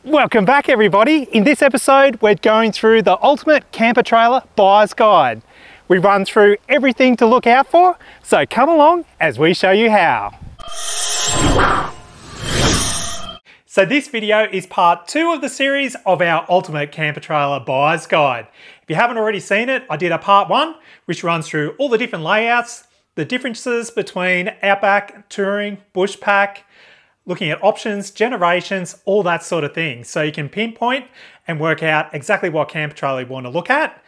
Welcome back everybody. In this episode we're going through the ultimate camper trailer buyer's guide. We run through everything to look out for, so come along as we show you how. So this video is part 2 of the series of our ultimate camper trailer buyer's guide. If you haven't already seen it, I did a part 1 which runs through all the different layouts, the differences between Outback, Touring, Bushpack, looking at options, generations, all that sort of thing. So you can pinpoint and work out exactly what camper trailer you want to look at.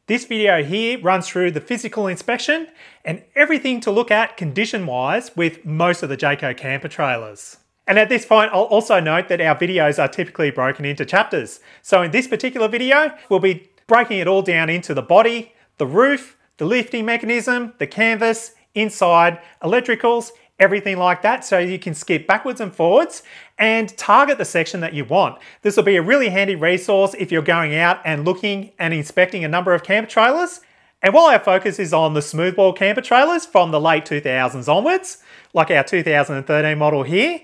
This video here runs through the physical inspection and everything to look at condition-wise with most of the Jayco camper trailers. And at this point, I'll also note that our videos are typically broken into chapters. So in this particular video, we'll be breaking it all down into the body, the roof, the lifting mechanism, the canvas, inside, electricals, everything like that, so you can skip backwards and forwards and target the section that you want. This will be a really handy resource if you're going out and looking and inspecting a number of camper trailers. And while our focus is on the smoothbore camper trailers from the late 2000s onwards, like our 2013 model here,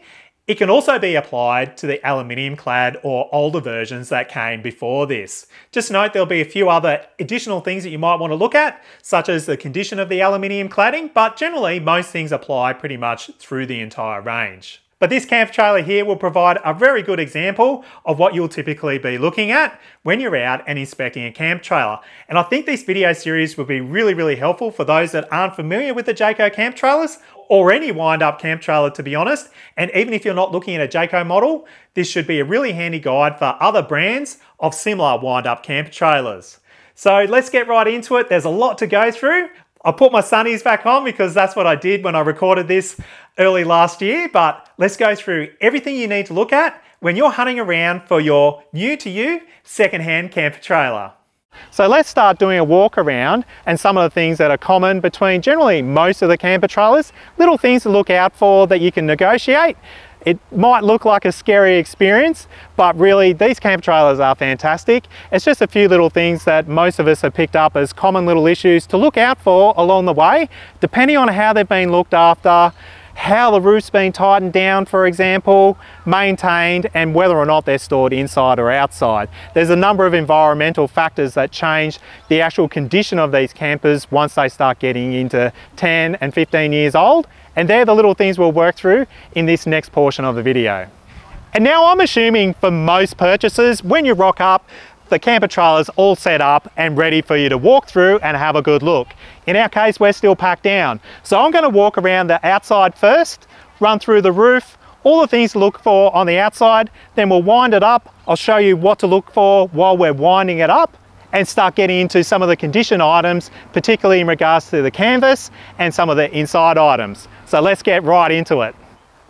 it can also be applied to the aluminium clad or older versions that came before this. Just note there'll be a few other additional things that you might want to look at, such as the condition of the aluminium cladding, but generally most things apply pretty much through the entire range. But this camper trailer here will provide a very good example of what you'll typically be looking at when you're out and inspecting a camper trailer. And I think this video series will be really helpful for those that aren't familiar with the Jayco camper trailers or any wind-up camper trailer, to be honest. And even if you're not looking at a Jayco model, this should be a really handy guide for other brands of similar wind-up camper trailers. So let's get right into it. There's a lot to go through. I put my sunnies back on because that's what I did when I recorded this early last year, but let's go through everything you need to look at when you're hunting around for your new to you secondhand camper trailer. So let's start doing a walk around and some of the things that are common between generally most of the camper trailers, little things to look out for that you can negotiate. It might look like a scary experience, but really these camper trailers are fantastic. It's just a few little things that most of us have picked up as common little issues to look out for along the way, depending on how they've been looked after, how the roof's been tightened down, for example, maintained, and whether or not they're stored inside or outside. There's a number of environmental factors that change the actual condition of these campers once they start getting into 10 and 15 years old. And they're the little things we'll work through in this next portion of the video. And now I'm assuming for most purchasers, when you rock up, the camper trailer's all set up and ready for you to walk through and have a good look. In our case, we're still packed down. So I'm gonna walk around the outside first, run through the roof, all the things to look for on the outside, then we'll wind it up. I'll show you what to look for while we're winding it up and start getting into some of the condition items, particularly in regards to the canvas and some of the inside items. So let's get right into it.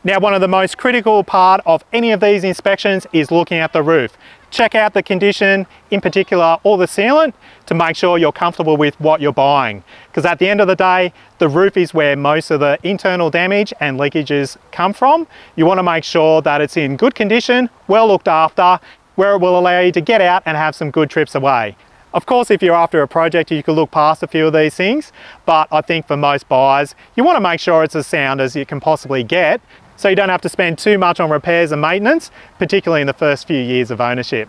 Now, one of the most critical part of any of these inspections is looking at the roof. Check out the condition, in particular all the sealant, to make sure you're comfortable with what you're buying. Because at the end of the day, the roof is where most of the internal damage and leakages come from. You want to make sure that it's in good condition, well looked after, where it will allow you to get out and have some good trips away. Of course, if you're after a project, you can look past a few of these things, but I think for most buyers, you want to make sure it's as sound as you can possibly get, so you don't have to spend too much on repairs and maintenance, particularly in the first few years of ownership.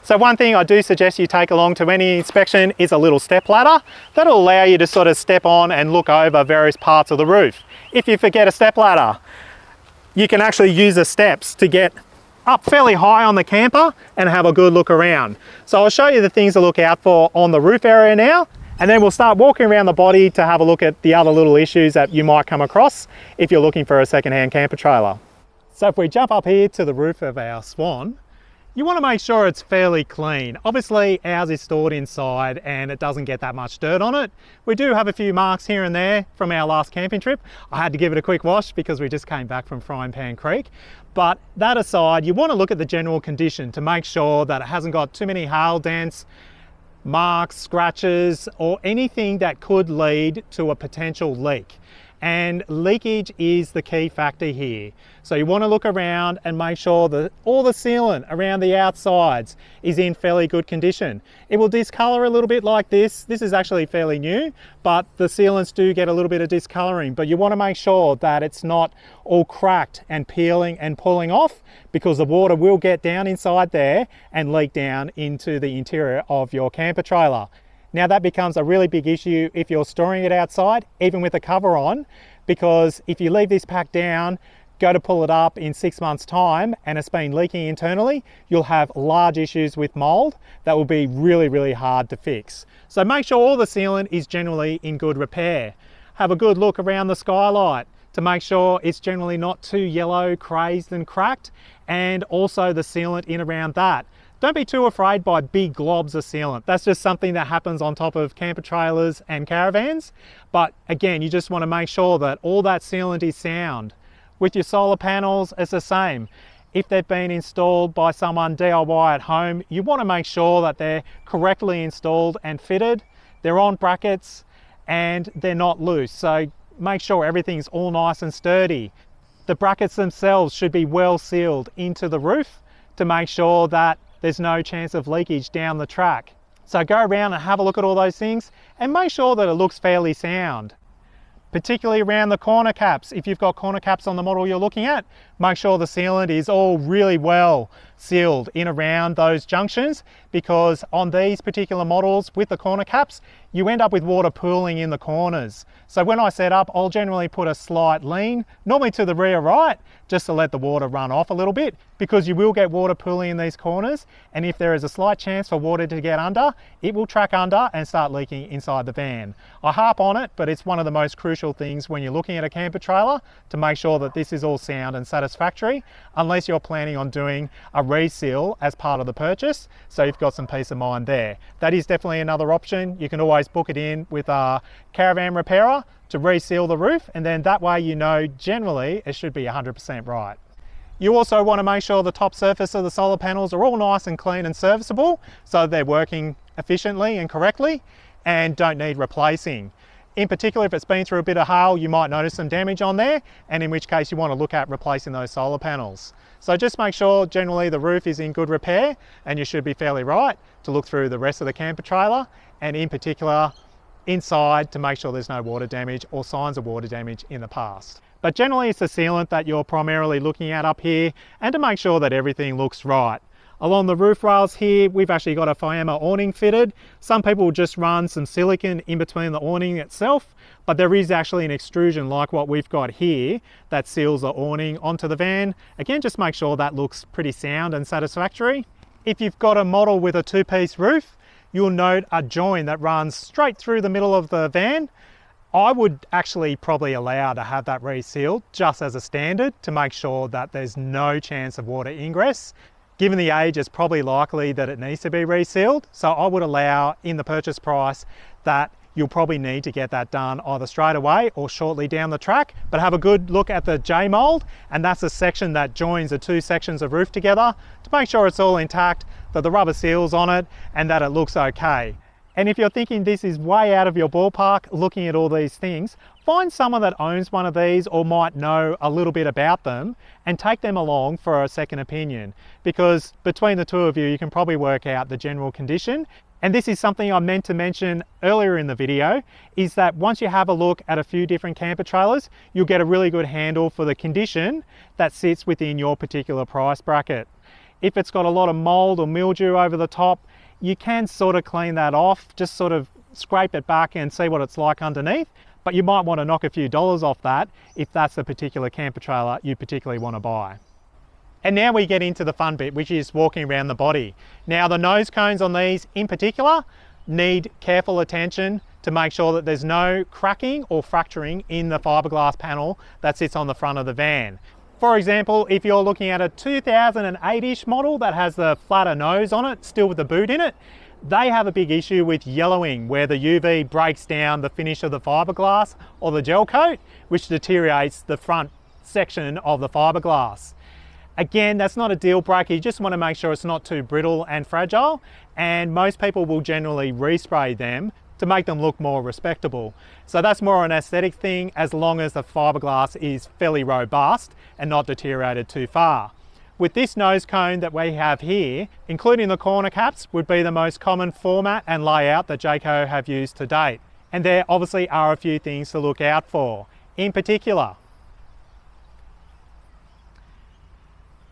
So one thing I do suggest you take along to any inspection is a little step ladder. That'll allow you to sort of step on and look over various parts of the roof. If you forget a step ladder, you can actually use the steps to get up fairly high on the camper and have a good look around. So I'll show you the things to look out for on the roof area now, and then we'll start walking around the body to have a look at the other little issues that you might come across if you're looking for a secondhand camper trailer. So if we jump up here to the roof of our Swan, you want to make sure it's fairly clean. Obviously ours is stored inside and it doesn't get that much dirt on it. We do have a few marks here and there from our last camping trip. I had to give it a quick wash because we just came back from Frying Pan Creek. But that aside, you want to look at the general condition to make sure that it hasn't got too many hail dents, marks, scratches, or anything that could lead to a potential leak. and leakage is the key factor here. So you want to look around and make sure that all the sealant around the outsides is in fairly good condition. It will discolor a little bit like this. This is actually fairly new, but the sealants do get a little bit of discoloring, but you want to make sure that it's not all cracked and peeling and pulling off, because the water will get down inside there and leak down into the interior of your camper trailer. Now that becomes a really big issue if you're storing it outside, even with the cover on, because if you leave this pack down, go to pull it up in 6 months' time and it's been leaking internally, you'll have large issues with mold that will be really, really hard to fix. So make sure all the sealant is generally in good repair. Have a good look around the skylight to make sure it's generally not too yellow, crazed and cracked, and also the sealant in around that. Don't be too afraid by big globs of sealant. That's just something that happens on top of camper trailers and caravans. But again, you just want to make sure that all that sealant is sound. With your solar panels, it's the same. If they've been installed by someone DIY at home, you want to make sure that they're correctly installed and fitted. They're on brackets and they're not loose. So make sure everything's all nice and sturdy. The brackets themselves should be well sealed into the roof to make sure that there's no chance of leakage down the track. So go around and have a look at all those things and make sure that it looks fairly sound. Particularly around the corner caps. If you've got corner caps on the model you're looking at, make sure the sealant is all really well sealed in around those junctions, because on these particular models with the corner caps, you end up with water pooling in the corners. So when I set up, I'll generally put a slight lean, normally to the rear right, just to let the water run off a little bit, because you will get water pooling in these corners, and if there is a slight chance for water to get under, it will track under and start leaking inside the van. I harp on it, but it's one of the most crucial things when you're looking at a camper trailer to make sure that this is all sound and satisfactory, unless you're planning on doing a reseal as part of the purchase, so you've got some peace of mind there. That is definitely another option. You can always book it in with a caravan repairer to reseal the roof, and then that way you know generally it should be 100% right. You also want to make sure the top surface of the solar panels are all nice and clean and serviceable, so they're working efficiently and correctly and don't need replacing. In particular, if it's been through a bit of hail, you might notice some damage on there, and in which case you want to look at replacing those solar panels. So just make sure generally the roof is in good repair, and you should be fairly right to look through the rest of the camper trailer, and in particular inside, to make sure there's no water damage or signs of water damage in the past. But generally it's the sealant that you're primarily looking at up here, and to make sure that everything looks right. Along the roof rails here, we've actually got a Fiamma awning fitted. Some people will just run some silicone in between the awning itself, but there is actually an extrusion like what we've got here that seals the awning onto the van. Again, just make sure that looks pretty sound and satisfactory. If you've got a model with a two-piece roof, you'll note a join that runs straight through the middle of the van. I would actually probably allow to have that resealed just as a standard to make sure that there's no chance of water ingress. Given the age, it's probably likely that it needs to be resealed. So I would allow in the purchase price that you'll probably need to get that done either straight away or shortly down the track. But have a good look at the J mold, and that's the section that joins the two sections of roof together to make sure it's all intact, that the rubber seal's on it, and that it looks okay. And if you're thinking this is way out of your ballpark, looking at all these things, find someone that owns one of these or might know a little bit about them and take them along for a second opinion, because between the two of you, you can probably work out the general condition. And this is something I meant to mention earlier in the video, is that once you have a look at a few different camper trailers, you'll get a really good handle for the condition that sits within your particular price bracket. If it's got a lot of mold or mildew over the top, you can sort of clean that off, just sort of scrape it back and see what it's like underneath. But you might want to knock a few dollars off that if that's the particular camper trailer you particularly want to buy. And now we get into the fun bit, which is walking around the body. Now the nose cones on these in particular need careful attention to make sure that there's no cracking or fracturing in the fiberglass panel that sits on the front of the van. For example, if you're looking at a 2008-ish model that has the flatter nose on it, still with the boot in it, they have a big issue with yellowing, where the UV breaks down the finish of the fiberglass or the gel coat, which deteriorates the front section of the fiberglass. Again, that's not a deal breaker. You just want to make sure it's not too brittle and fragile, and most people will generally respray them to make them look more respectable. So that's more an aesthetic thing, as long as the fiberglass is fairly robust and not deteriorated too far. With this nose cone that we have here, including the corner caps, would be the most common format and layout that Jayco have used to date. And there obviously are a few things to look out for. In particular,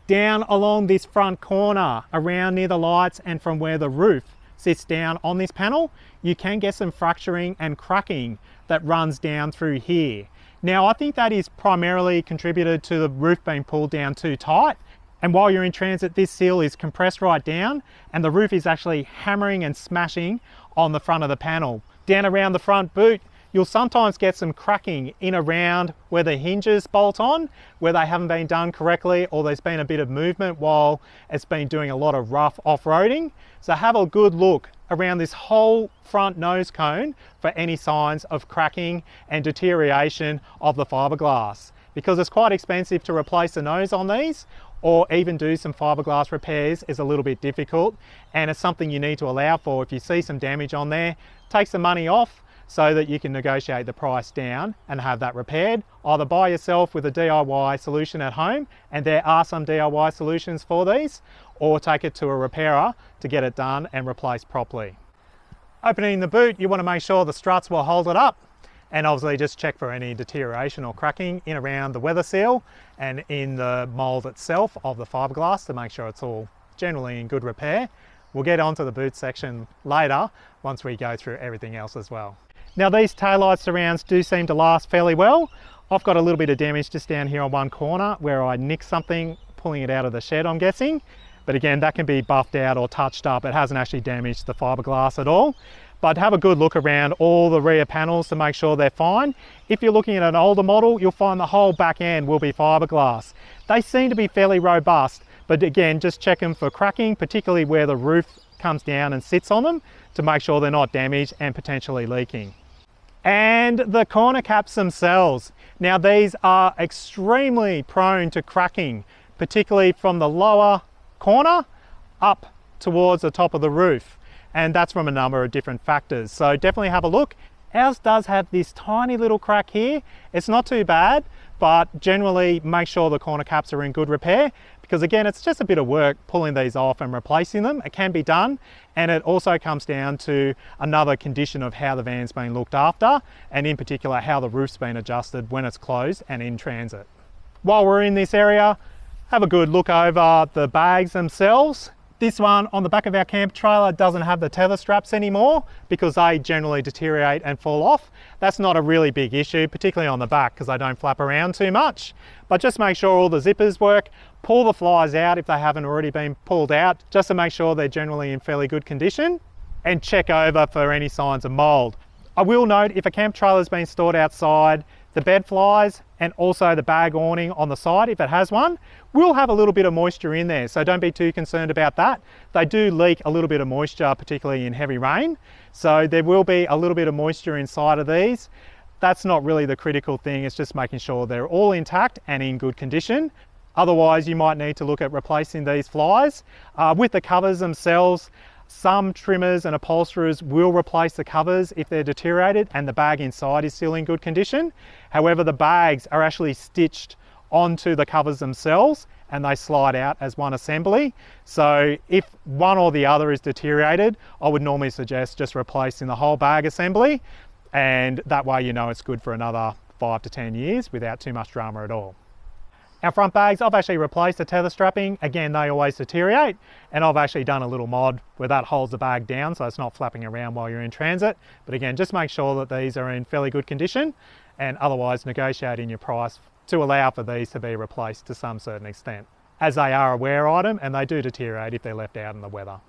down along this front corner, around near the lights and from where the roof sits down on this panel, you can get some fracturing and cracking that runs down through here. Now, I think that is primarily contributed to the roof being pulled down too tight. And while you're in transit, this seal is compressed right down and the roof is actually hammering and smashing on the front of the panel. Down around the front boot, you'll sometimes get some cracking in around where the hinges bolt on, where they haven't been done correctly, or there's been a bit of movement while it's been doing a lot of rough off-roading. So have a good look around this whole front nose cone for any signs of cracking and deterioration of the fiberglass, because it's quite expensive to replace the nose on these, or even do some fiberglass repairs is a little bit difficult, and it's something you need to allow for. If you see some damage on there, take some money off so that you can negotiate the price down and have that repaired. Either buy yourself with a DIY solution at home, and there are some DIY solutions for these, or take it to a repairer to get it done and replaced properly. Opening the boot, you want to make sure the struts will hold it up, and obviously just check for any deterioration or cracking in around the weather seal and in the mold itself of the fiberglass to make sure it's all generally in good repair. We'll get onto the boot section later once we go through everything else as well. Now, these taillight surrounds do seem to last fairly well. I've got a little bit of damage just down here on one corner where I nicked something pulling it out of the shed, I'm guessing. But again, that can be buffed out or touched up. It hasn't actually damaged the fiberglass at all. But have a good look around all the rear panels to make sure they're fine. If you're looking at an older model, you'll find the whole back end will be fiberglass. They seem to be fairly robust, but again, just check them for cracking, particularly where the roof comes down and sits on them, to make sure they're not damaged and potentially leaking. And the corner caps themselves. Now, these are extremely prone to cracking, particularly from the lower corner up towards the top of the roof. And that's from a number of different factors. So definitely have a look. Ours does have this tiny little crack here. It's not too bad, but generally make sure the corner caps are in good repair, because again, it's just a bit of work pulling these off and replacing them. It can be done, and it also comes down to another condition of how the van's been looked after, and in particular how the roof's been adjusted when it's closed and in transit. While we're in this area, have a good look over the bags themselves. This one on the back of our camper trailer doesn't have the tether straps anymore because they generally deteriorate and fall off. That's not a really big issue, particularly on the back, because they don't flap around too much. But just make sure all the zippers work. Pull the flies out if they haven't already been pulled out, just to make sure they're generally in fairly good condition, and check over for any signs of mold. I will note, if a camper trailer has been stored outside, the bed flies and also the bag awning on the side, if it has one, will have a little bit of moisture in there, so don't be too concerned about that. They do leak a little bit of moisture, particularly in heavy rain, so there will be a little bit of moisture inside of these. That's not really the critical thing, it's just making sure they're all intact and in good condition. Otherwise, you might need to look at replacing these flies. With the covers themselves, some trimmers and upholsterers will replace the covers if they're deteriorated and the bag inside is still in good condition. However, the bags are actually stitched onto the covers themselves and they slide out as one assembly. So if one or the other is deteriorated, I would normally suggest just replacing the whole bag assembly, and that way you know it's good for another 5 to 10 years without too much drama at all. Our front bags, I've actually replaced the tether strapping. Again, they always deteriorate, and I've actually done a little mod where that holds the bag down so it's not flapping around while you're in transit. But again, just make sure that these are in fairly good condition, and otherwise negotiate in your price to allow for these to be replaced to some certain extent, as they are a wear item and they do deteriorate if they're left out in the weather.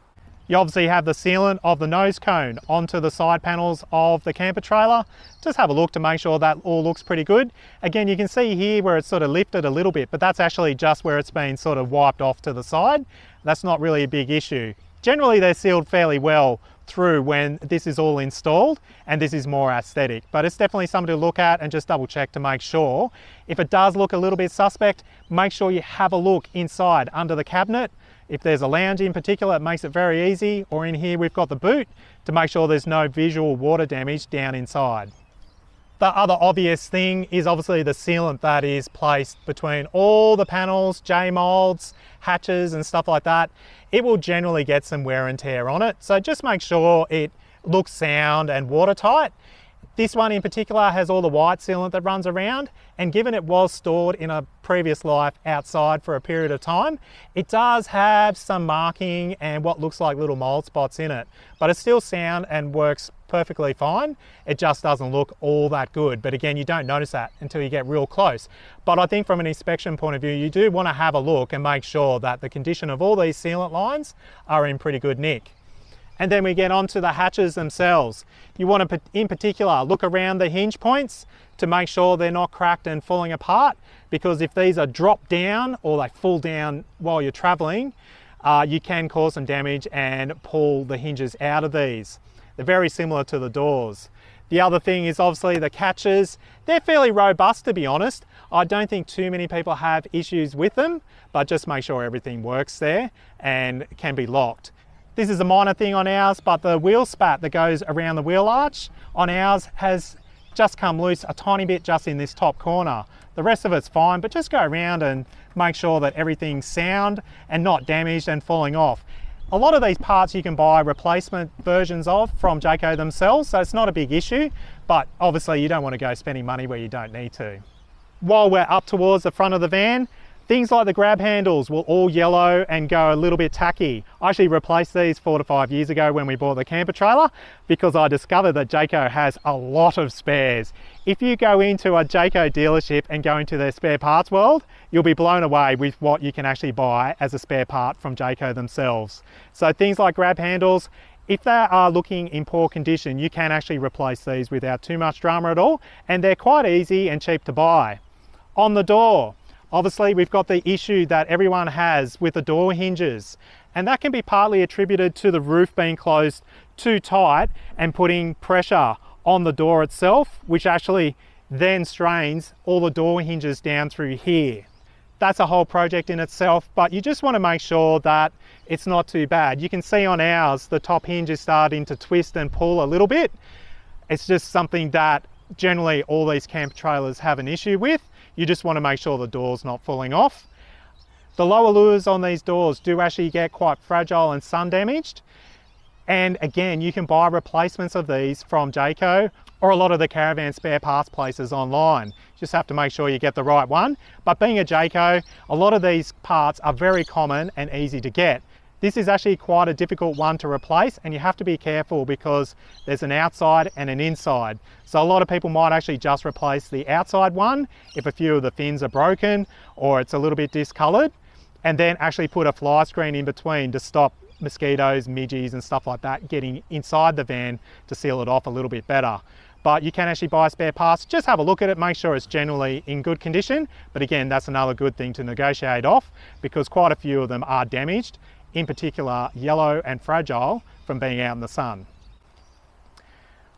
You obviously have the sealant of the nose cone onto the side panels of the camper trailer. Just have a look to make sure that all looks pretty good. Again, you can see here where it's sort of lifted a little bit, but that's actually just where it's been sort of wiped off to the side. That's not really a big issue. Generally, they're sealed fairly well through when this is all installed, and this is more aesthetic, but it's definitely something to look at and just double check to make sure. If it does look a little bit suspect, make sure you have a look inside under the cabinet. If there's a lounge in particular, it makes it very easy, or in here we've got the boot to make sure there's no visual water damage down inside. The other obvious thing is obviously the sealant that is placed between all the panels, J-molds, hatches and stuff like that. It will generally get some wear and tear on it, so just make sure it looks sound and watertight. This one in particular has all the white sealant that runs around, and given it was stored in a previous life outside for a period of time, it does have some marking and what looks like little mold spots in it, but it's still sound and works perfectly fine. It just doesn't look all that good, but again, you don't notice that until you get real close. But I think from an inspection point of view, you do want to have a look and make sure that the condition of all these sealant lines are in pretty good nick. And then we get on to the hatches themselves. You want to, in particular, look around the hinge points to make sure they're not cracked and falling apart, because if these are dropped down or they fall down while you're traveling, you can cause some damage and pull the hinges out of these. They're very similar to the doors. The other thing is obviously the catches. They're fairly robust, to be honest. I don't think too many people have issues with them, but just make sure everything works there and can be locked. This is a minor thing on ours, but the wheel spat that goes around the wheel arch on ours has just come loose a tiny bit just in this top corner. The rest of it's fine, but just go around and make sure that everything's sound and not damaged and falling off. A lot of these parts you can buy replacement versions of from Jayco themselves, so it's not a big issue, but obviously you don't want to go spending money where you don't need to. While we're up towards the front of the van, things like the grab handles will all yellow and go a little bit tacky. I actually replaced these 4 to 5 years ago when we bought the camper trailer, because I discovered that Jayco has a lot of spares. If you go into a Jayco dealership and go into their spare parts world, you'll be blown away with what you can actually buy as a spare part from Jayco themselves. So things like grab handles, if they are looking in poor condition, you can actually replace these without too much drama at all, and they're quite easy and cheap to buy. On the door, obviously we've got the issue that everyone has with the door hinges, and that can be partly attributed to the roof being closed too tight and putting pressure on the door itself, which actually then strains all the door hinges down through here. That's a whole project in itself, but you just want to make sure that it's not too bad. You can see on ours the top hinge is starting to twist and pull a little bit. It's just something that generally all these camper trailers have an issue with. You just want to make sure the door's not falling off. The lower lures on these doors do actually get quite fragile and sun damaged. And again, you can buy replacements of these from Jayco or a lot of the caravan spare parts places online. You just have to make sure you get the right one. But being a Jayco, a lot of these parts are very common and easy to get. This is actually quite a difficult one to replace, and you have to be careful because there's an outside and an inside. So a lot of people might actually just replace the outside one if a few of the fins are broken or it's a little bit discolored, and then actually put a fly screen in between to stop mosquitoes, midges and stuff like that getting inside the van to seal it off a little bit better. But you can actually buy spare parts. Just have a look at it, make sure it's generally in good condition. But again, that's another good thing to negotiate off, because quite a few of them are damaged, in particular yellow and fragile from being out in the sun.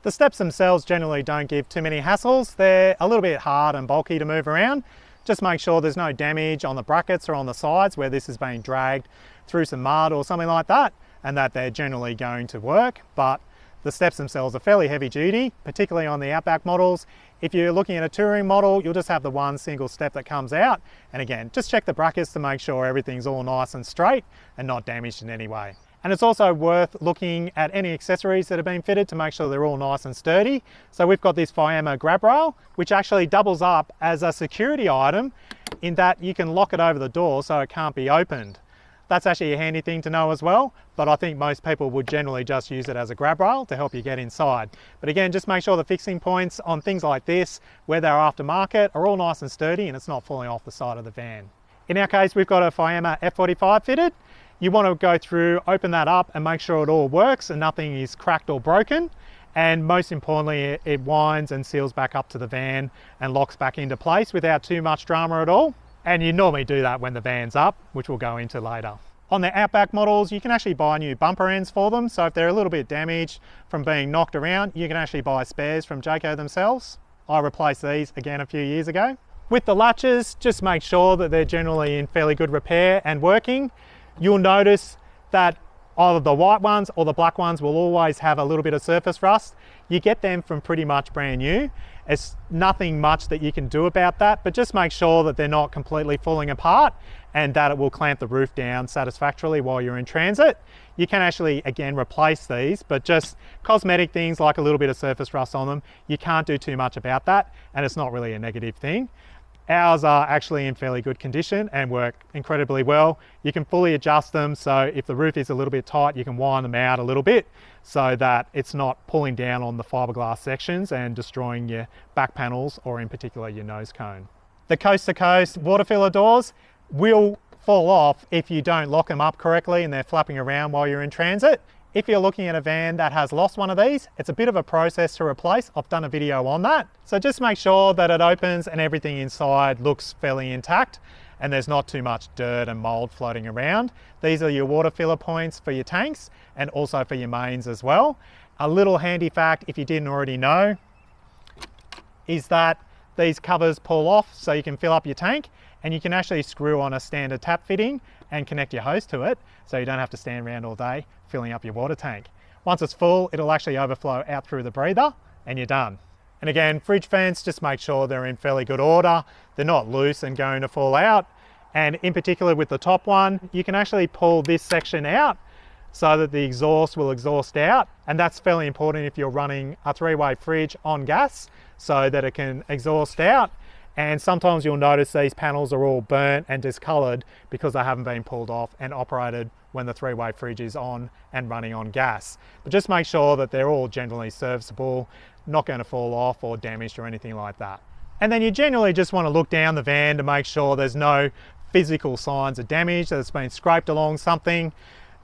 The steps themselves generally don't give too many hassles. They're a little bit hard and bulky to move around. Just make sure there's no damage on the brackets or on the sides where this is being dragged through some mud or something like that, and that they're generally going to work. But the steps themselves are fairly heavy duty, particularly on the Outback models. If you're looking at a touring model, you'll just have the one single step that comes out. And again, just check the brackets to make sure everything's all nice and straight and not damaged in any way. And it's also worth looking at any accessories that have been fitted to make sure they're all nice and sturdy. So we've got this Fiamma grab rail, which actually doubles up as a security item in that you can lock it over the door so it can't be opened. That's actually a handy thing to know as well, but I think most people would generally just use it as a grab rail to help you get inside. But again, just make sure the fixing points on things like this, where they're aftermarket, are all nice and sturdy and it's not falling off the side of the van. In our case, we've got a Fiamma F45 fitted. You want to go through, open that up and make sure it all works and nothing is cracked or broken. And most importantly, it winds and seals back up to the van and locks back into place without too much drama at all. And you normally do that when the van's up, which we'll go into later. On the Outback models, you can actually buy new bumper ends for them. So if they're a little bit damaged from being knocked around, you can actually buy spares from Jayco themselves. I replaced these again a few years ago. With the latches, just make sure that they're generally in fairly good repair and working. you'll notice that either the white ones or the black ones will always have a little bit of surface rust. You get them from pretty much brand new. It's nothing much that you can do about that, but just make sure that they're not completely falling apart and that it will clamp the roof down satisfactorily while you're in transit. You can actually, again, replace these, but just cosmetic things like a little bit of surface rust on them, you can't do too much about that, and it's not really a negative thing. Ours are actually in fairly good condition and work incredibly well. You can fully adjust them, so if the roof is a little bit tight, you can wind them out a little bit so that it's not pulling down on the fiberglass sections and destroying your back panels, or in particular your nose cone. The coast-to-coast water filler doors will fall off if you don't lock them up correctly and they're flapping around while you're in transit. If you're looking at a van that has lost one of these, it's a bit of a process to replace. I've done a video on that. So just make sure that it opens and everything inside looks fairly intact and there's not too much dirt and mold floating around. These are your water filler points for your tanks and also for your mains as well. A little handy fact, if you didn't already know, is that these covers pull off so you can fill up your tank, and you can actually screw on a standard tap fitting and connect your hose to it so you don't have to stand around all day filling up your water tank. Once it's full, it'll actually overflow out through the breather and you're done. And again, fridge vents, just make sure they're in fairly good order. They're not loose and going to fall out. And in particular with the top one, you can actually pull this section out so that the exhaust will exhaust out. And that's fairly important if you're running a three-way fridge on gas so that it can exhaust out. And sometimes you'll notice these panels are all burnt and discolored because they haven't been pulled off and operated when the three-way fridge is on and running on gas. But just make sure that they're all generally serviceable, not going to fall off or damaged or anything like that. And then you generally just want to look down the van to make sure there's no physical signs of damage, that it's been scraped along something,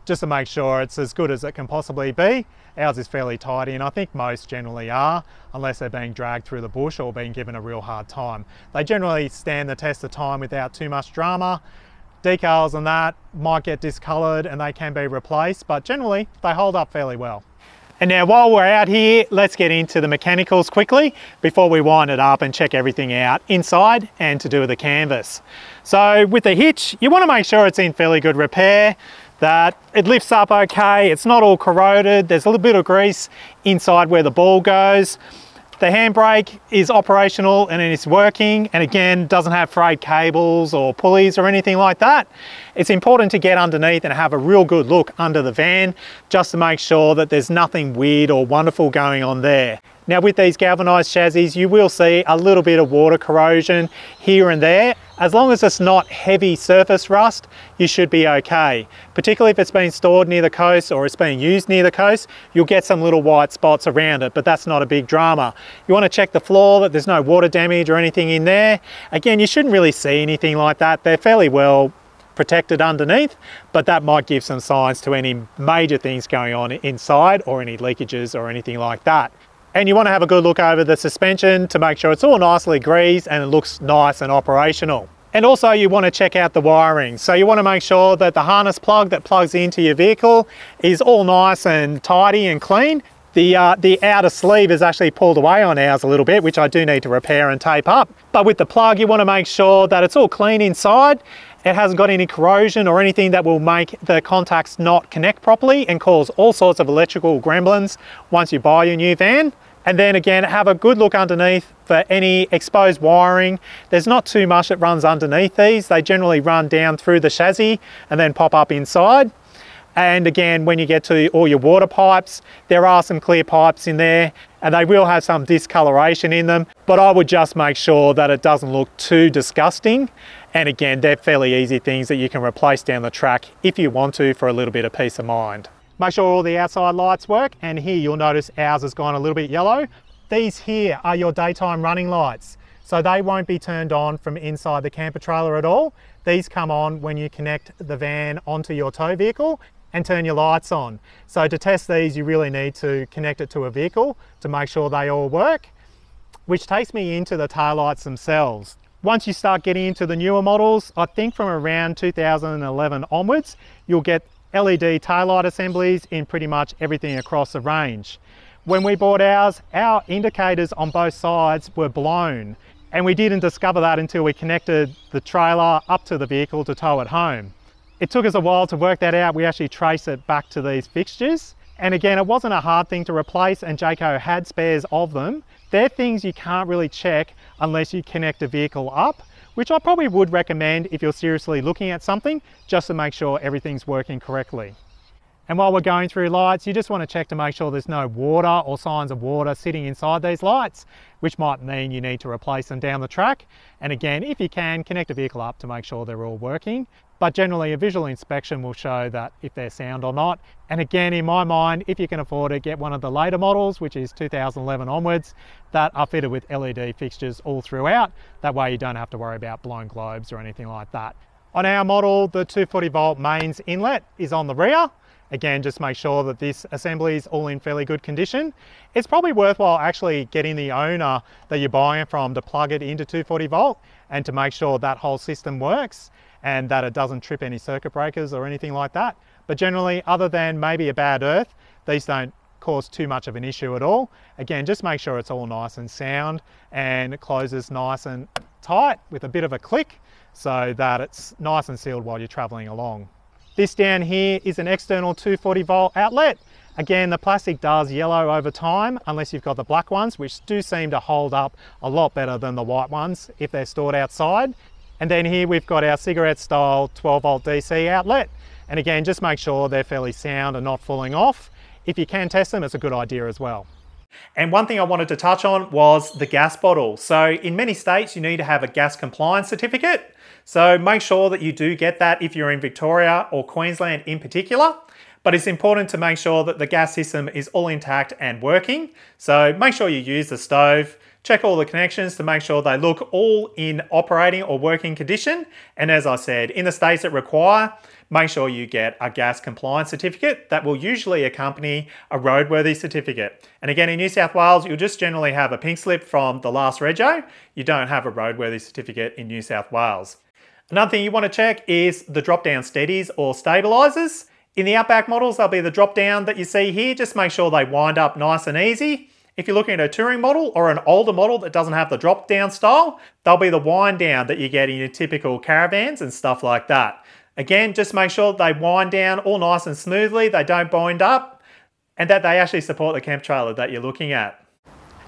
just to make sure it's as good as it can possibly be. Ours is fairly tidy, and I think most generally are, unless they're being dragged through the bush or being given a real hard time. They generally stand the test of time without too much drama. Decals and that might get discoloured and they can be replaced, but generally they hold up fairly well. And now while we're out here, let's get into the mechanicals quickly before we wind it up and check everything out inside and to do with the canvas. So with the hitch, you want to make sure it's in fairly good repair, that it lifts up okay, it's not all corroded, there's a little bit of grease inside where the ball goes. The handbrake is operational and it's working, and again, doesn't have frayed cables or pulleys or anything like that. It's important to get underneath and have a real good look under the van just to make sure that there's nothing weird or wonderful going on there. Now with these galvanised chassis, you will see a little bit of water corrosion here and there. As long as it's not heavy surface rust, you should be okay. Particularly if it's been stored near the coast or it's being used near the coast, you'll get some little white spots around it, but that's not a big drama. You want to check the floor that there's no water damage or anything in there. Again, you shouldn't really see anything like that. They're fairly well protected underneath, but that might give some signs to any major things going on inside or any leakages or anything like that. And you want to have a good look over the suspension to make sure it's all nicely greased and it looks nice and operational. And also you want to check out the wiring. So you want to make sure that the harness plug that plugs into your vehicle is all nice and tidy and clean. The outer sleeve is actually pulled away on ours a little bit, which I do need to repair and tape up. But with the plug, you want to make sure that it's all clean inside. It hasn't got any corrosion or anything that will make the contacts not connect properly and cause all sorts of electrical gremlins once you buy your new van. And then again, have a good look underneath for any exposed wiring. There's not too much that runs underneath these. They generally run down through the chassis and then pop up inside. And again, when you get to all your water pipes, there are some clear pipes in there and they will have some discoloration in them, but I would just make sure that it doesn't look too disgusting. And again, they're fairly easy things that you can replace down the track if you want to, for a little bit of peace of mind. Make sure all the outside lights work, and here you'll notice ours has gone a little bit yellow. These here are your daytime running lights, so they won't be turned on from inside the camper trailer at all. These come on when you connect the van onto your tow vehicle and turn your lights on. So to test these, you really need to connect it to a vehicle to make sure they all work, which takes me into the taillights themselves. Once you start getting into the newer models, I think from around 2011 onwards, you'll get LED taillight assemblies in pretty much everything across the range. When we bought ours, our indicators on both sides were blown, and we didn't discover that until we connected the trailer up to the vehicle to tow it home. It took us a while to work that out. We actually traced it back to these fixtures. And again, it wasn't a hard thing to replace, and Jayco had spares of them. They're things you can't really check unless you connect a vehicle up, which I probably would recommend if you're seriously looking at something, just to make sure everything's working correctly. And while we're going through lights, you just want to check to make sure there's no water or signs of water sitting inside these lights, which might mean you need to replace them down the track. And again, if you can, connect a vehicle up to make sure they're all working. But generally, a visual inspection will show that if they're sound or not. And again, in my mind, if you can afford it, get one of the later models, which is 2011 onwards, that are fitted with LED fixtures all throughout. That way you don't have to worry about blown globes or anything like that. On our model, the 240 volt mains inlet is on the rear. Again, just make sure that this assembly is all in fairly good condition. It's probably worthwhile actually getting the owner that you're buying it from to plug it into 240 volt and to make sure that whole system works and that it doesn't trip any circuit breakers or anything like that. But generally, other than maybe a bad earth, these don't cause too much of an issue at all. Again, just make sure it's all nice and sound and it closes nice and tight with a bit of a click so that it's nice and sealed while you're traveling along. This down here is an external 240 volt outlet. Again, the plastic does yellow over time unless you've got the black ones, which do seem to hold up a lot better than the white ones if they're stored outside. And then here we've got our cigarette style 12 volt DC outlet. And again, just make sure they're fairly sound and not falling off. If you can test them, it's a good idea as well. And one thing I wanted to touch on was the gas bottle. So in many states, you need to have a gas compliance certificate. So make sure that you do get that if you're in Victoria or Queensland in particular. But it's important to make sure that the gas system is all intact and working. So make sure you use the stove, check all the connections to make sure they look all in operating or working condition. And as I said, in the states that require, make sure you get a gas compliance certificate that will usually accompany a roadworthy certificate. And again, in New South Wales, you'll just generally have a pink slip from the last rego. You don't have a roadworthy certificate in New South Wales. Another thing you want to check is the drop-down steadies or stabilizers. In the Outback models, they'll be the drop-down that you see here. Just make sure they wind up nice and easy. If you're looking at a touring model or an older model that doesn't have the drop-down style, they'll be the wind down that you get in your typical caravans and stuff like that. Again, just make sure they wind down all nice and smoothly, they don't bind up, and that they actually support the camp trailer that you're looking at.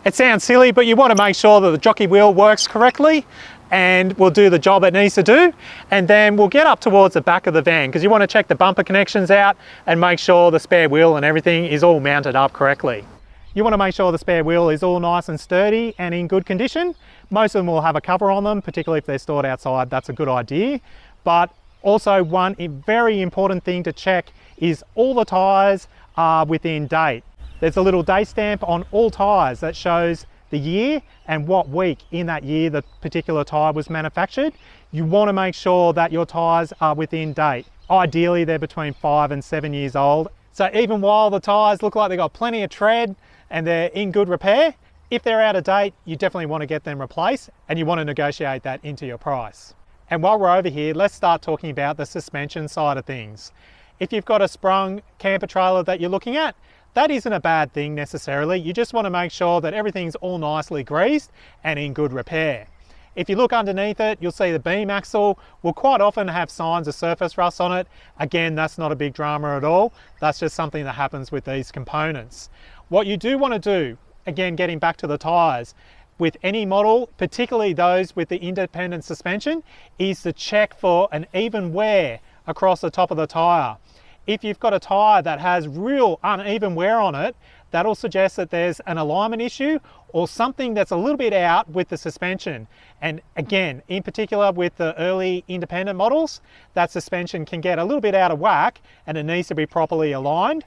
It sounds silly, but you want to make sure that the jockey wheel works correctly and will do the job it needs to do. And then we'll get up towards the back of the van because you want to check the bumper connections out and make sure the spare wheel and everything is all mounted up correctly. You want to make sure the spare wheel is all nice and sturdy and in good condition. Most of them will have a cover on them, particularly if they're stored outside. That's a good idea. But also one very important thing to check is all the tyres are within date. There's a little date stamp on all tyres that shows the year and what week in that year the particular tyre was manufactured. You want to make sure that your tyres are within date. Ideally, they're between 5 and 7 years old. So even while the tyres look like they've got plenty of tread and they're in good repair, if they're out of date, you definitely want to get them replaced and you want to negotiate that into your price. And while we're over here, let's start talking about the suspension side of things. If you've got a sprung camper trailer that you're looking at, that isn't a bad thing necessarily. You just want to make sure that everything's all nicely greased and in good repair. If you look underneath it, you'll see the beam axle will quite often have signs of surface rust on it. Again, that's not a big drama at all. That's just something that happens with these components. What you do want to do, again, getting back to the tyres, with any model, particularly those with the independent suspension, is to check for an even wear across the top of the tyre. If you've got a tyre that has real uneven wear on it, that'll suggest that there's an alignment issue or something that's a little bit out with the suspension. And again, in particular with the early independent models, that suspension can get a little bit out of whack and it needs to be properly aligned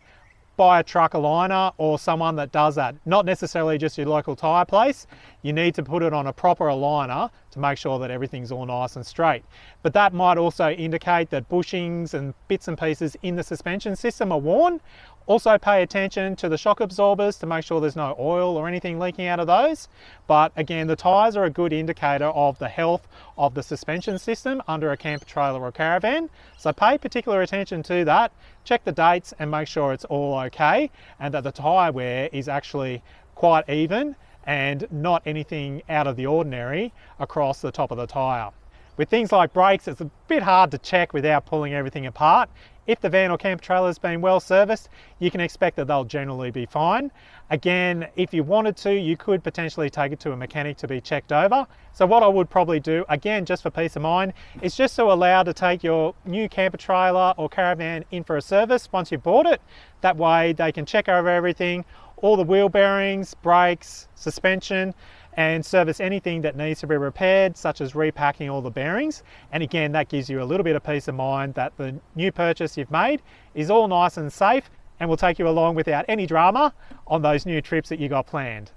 by a truck aligner or someone that does that. Not necessarily just your local tyre place. You need to put it on a proper aligner to make sure that everything's all nice and straight. But that might also indicate that bushings and bits and pieces in the suspension system are worn. Also pay attention to the shock absorbers to make sure there's no oil or anything leaking out of those. But again, the tyres are a good indicator of the health of the suspension system under a camper trailer or caravan. So pay particular attention to that, check the dates and make sure it's all okay and that the tyre wear is actually quite even and not anything out of the ordinary across the top of the tyre. With things like brakes, it's a bit hard to check without pulling everything apart. If the van or camper trailer has been well serviced, you can expect that they'll generally be fine. Again, if you wanted to, you could potentially take it to a mechanic to be checked over. So what I would probably do, again, just for peace of mind, is just to allow to take your new camper trailer or caravan in for a service once you've bought it. That way they can check over everything, all the wheel bearings, brakes, suspension, and service anything that needs to be repaired, such as repacking all the bearings. And again, that gives you a little bit of peace of mind that the new purchase you've made is all nice and safe and will take you along without any drama on those new trips that you got planned.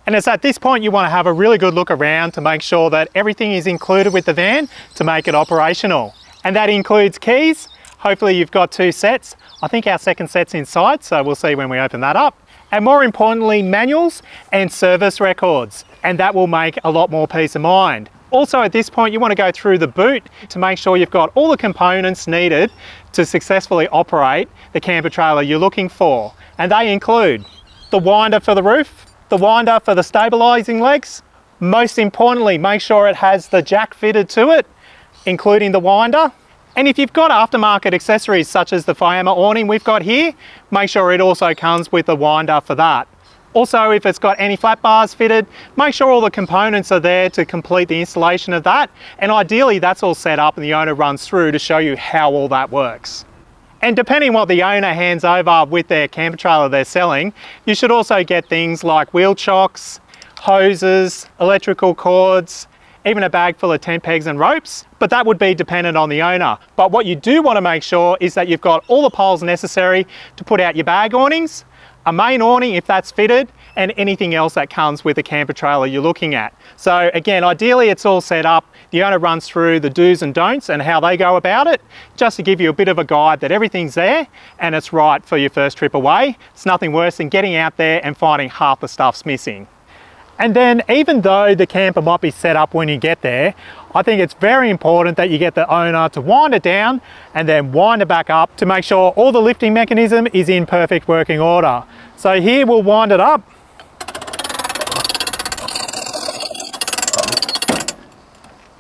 And it's at this point you want to have a really good look around to make sure that everything is included with the van to make it operational. And that includes keys. Hopefully you've got 2 sets. I think our second set's inside, so we'll see when we open that up. And more importantly, manuals and service records, and that will make a lot more peace of mind. Also at this point, you want to go through the boot to make sure you've got all the components needed to successfully operate the camper trailer you're looking for. And they include the winder for the roof, the winder for the stabilizing legs. Most importantly, make sure it has the jack fitted to it, including the winder. And if you've got aftermarket accessories such as the Fiamma awning we've got here, make sure it also comes with a winder for that. Also, if it's got any flat bars fitted, make sure all the components are there to complete the installation of that. And ideally that's all set up and the owner runs through to show you how all that works. And depending what the owner hands over with their camper trailer they're selling, you should also get things like wheel chocks, hoses, electrical cords, even a bag full of tent pegs and ropes, but that would be dependent on the owner. But what you do want to make sure is that you've got all the poles necessary to put out your bag awnings, a main awning if that's fitted, and anything else that comes with the camper trailer you're looking at. So again, ideally it's all set up. The owner runs through the do's and don'ts and how they go about it, just to give you a bit of a guide that everything's there and it's right for your first trip away. It's nothing worse than getting out there and finding half the stuff's missing. And then even though the camper might be set up when you get there, I think it's very important that you get the owner to wind it down and then wind it back up to make sure all the lifting mechanism is in perfect working order. So here we'll wind it up.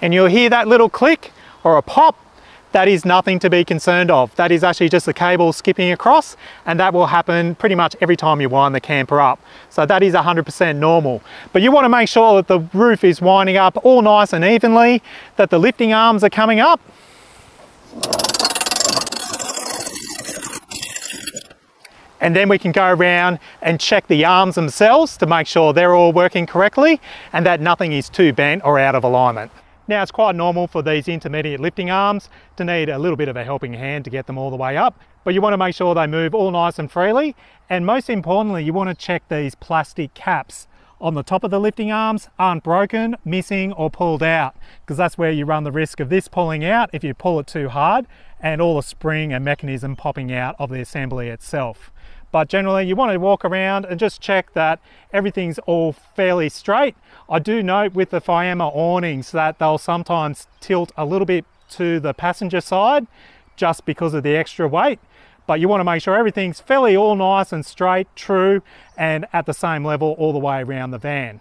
And you'll hear that little click or a pop. That is nothing to be concerned of. That is actually just the cable skipping across, and that will happen pretty much every time you wind the camper up. So that is 100% normal. But you want to make sure that the roof is winding up all nice and evenly, that the lifting arms are coming up. And then we can go around and check the arms themselves to make sure they're all working correctly and that nothing is too bent or out of alignment. Now it's quite normal for these intermediate lifting arms to need a little bit of a helping hand to get them all the way up, but you want to make sure they move all nice and freely, and most importantly you want to check these plastic caps on the top of the lifting arms aren't broken, missing or pulled out, because that's where you run the risk of this pulling out if you pull it too hard and all the spring and mechanism popping out of the assembly itself. But generally you want to walk around and just check that everything's all fairly straight. I do note with the Fiamma awnings that they'll sometimes tilt a little bit to the passenger side just because of the extra weight. But you want to make sure everything's fairly all nice and straight, true, and at the same level all the way around the van.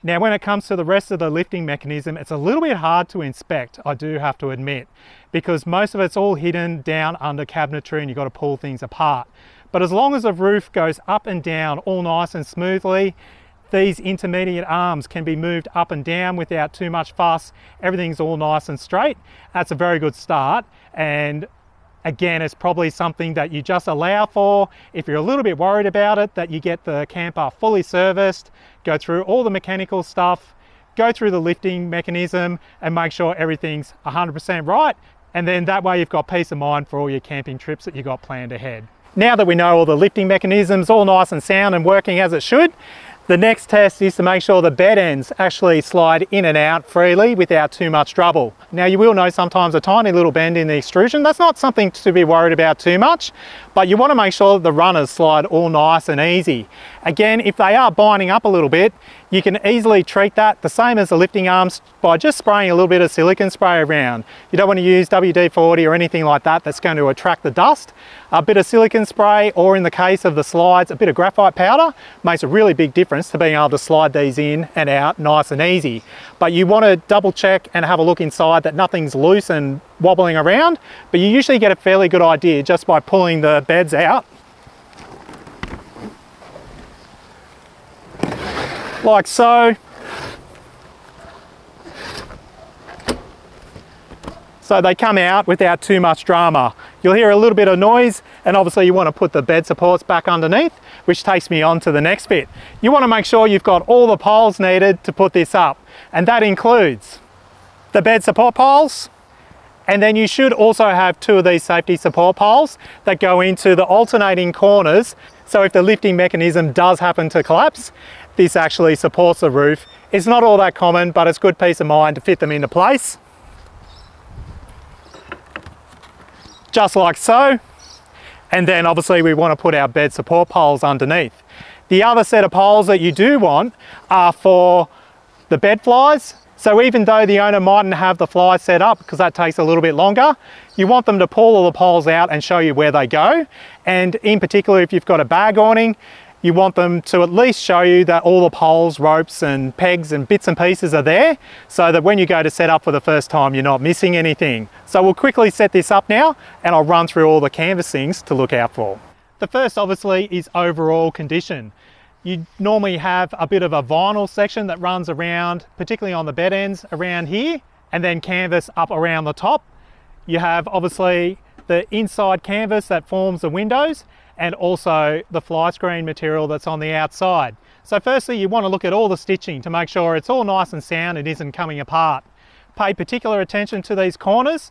Now when it comes to the rest of the lifting mechanism, it's a little bit hard to inspect, I do have to admit, because most of it's all hidden down under cabinetry and you've got to pull things apart. But as long as the roof goes up and down all nice and smoothly, these intermediate arms can be moved up and down without too much fuss. Everything's all nice and straight. That's a very good start. And again, it's probably something that you just allow for. If you're a little bit worried about it, that you get the camper fully serviced, go through all the mechanical stuff, go through the lifting mechanism and make sure everything's 100% right. And then that way you've got peace of mind for all your camping trips that you got planned ahead. Now that we know all the lifting mechanisms all nice and sound and working as it should, the next test is to make sure the bed ends actually slide in and out freely without too much trouble. Now you will know sometimes a tiny little bend in the extrusion. That's not something to be worried about too much, but you want to make sure that the runners slide all nice and easy. Again, if they are binding up a little bit, you can easily treat that the same as the lifting arms by just spraying a little bit of silicone spray around. You don't want to use WD-40 or anything like that that's going to attract the dust. A bit of silicone spray, or in the case of the slides, a bit of graphite powder makes a really big difference preference to being able to slide these in and out nice and easy. But you want to double check and have a look inside that nothing's loose and wobbling around, but you usually get a fairly good idea just by pulling the beds out. Like so. So they come out without too much drama. You'll hear a little bit of noise, and obviously you want to put the bed supports back underneath, which takes me on to the next bit. You want to make sure you've got all the poles needed to put this up, and that includes the bed support poles, and then you should also have 2 of these safety support poles that go into the alternating corners, so if the lifting mechanism does happen to collapse, this actually supports the roof. It's not all that common, but it's good peace of mind to fit them into place. Just like so. And then obviously we want to put our bed support poles underneath. The other set of poles that you do want are for the bed flies. So even though the owner mightn't have the flies set up, because that takes a little bit longer, you want them to pull all the poles out and show you where they go. And in particular, if you've got a bag awning, you want them to at least show you that all the poles, ropes and pegs and bits and pieces are there, so that when you go to set up for the first time, you're not missing anything. So we'll quickly set this up now, and I'll run through all the canvas things to look out for. The first obviously is overall condition. You normally have a bit of a vinyl section that runs around, particularly on the bed ends around here, and then canvas up around the top. You have obviously the inside canvas that forms the windows, and also the fly screen material that's on the outside. So firstly, you want to look at all the stitching to make sure it's all nice and sound and isn't coming apart. Pay particular attention to these corners,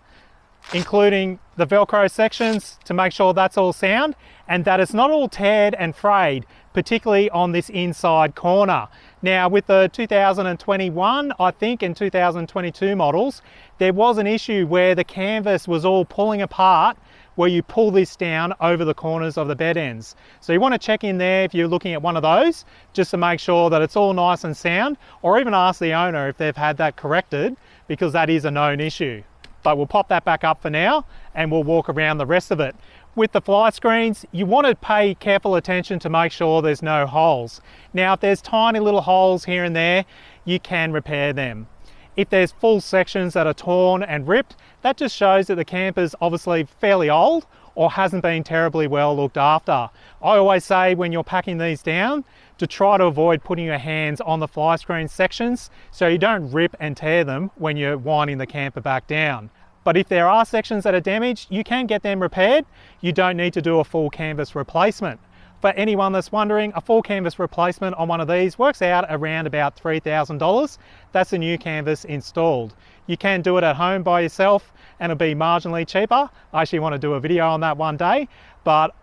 including the Velcro sections, to make sure that's all sound and that it's not all teared and frayed, particularly on this inside corner. Now with the 2021, I think, and 2022 models, there was an issue where the canvas was all pulling apart where you pull this down over the corners of the bed ends. So you want to check in there if you're looking at one of those, just to make sure that it's all nice and sound, or even ask the owner if they've had that corrected, because that is a known issue. But we'll pop that back up for now and we'll walk around the rest of it. With the fly screens, you want to pay careful attention to make sure there's no holes. Now, if there's tiny little holes here and there, you can repair them. If there's full sections that are torn and ripped, that just shows that the camper's obviously fairly old or hasn't been terribly well looked after. I always say when you're packing these down to try to avoid putting your hands on the fly screen sections so you don't rip and tear them when you're winding the camper back down. But if there are sections that are damaged, you can get them repaired. You don't need to do a full canvas replacement. For anyone that's wondering, a full canvas replacement on one of these works out around about $3,000. That's a new canvas installed. You can do it at home by yourself and it'll be marginally cheaper. I actually want to do a video on that one day, but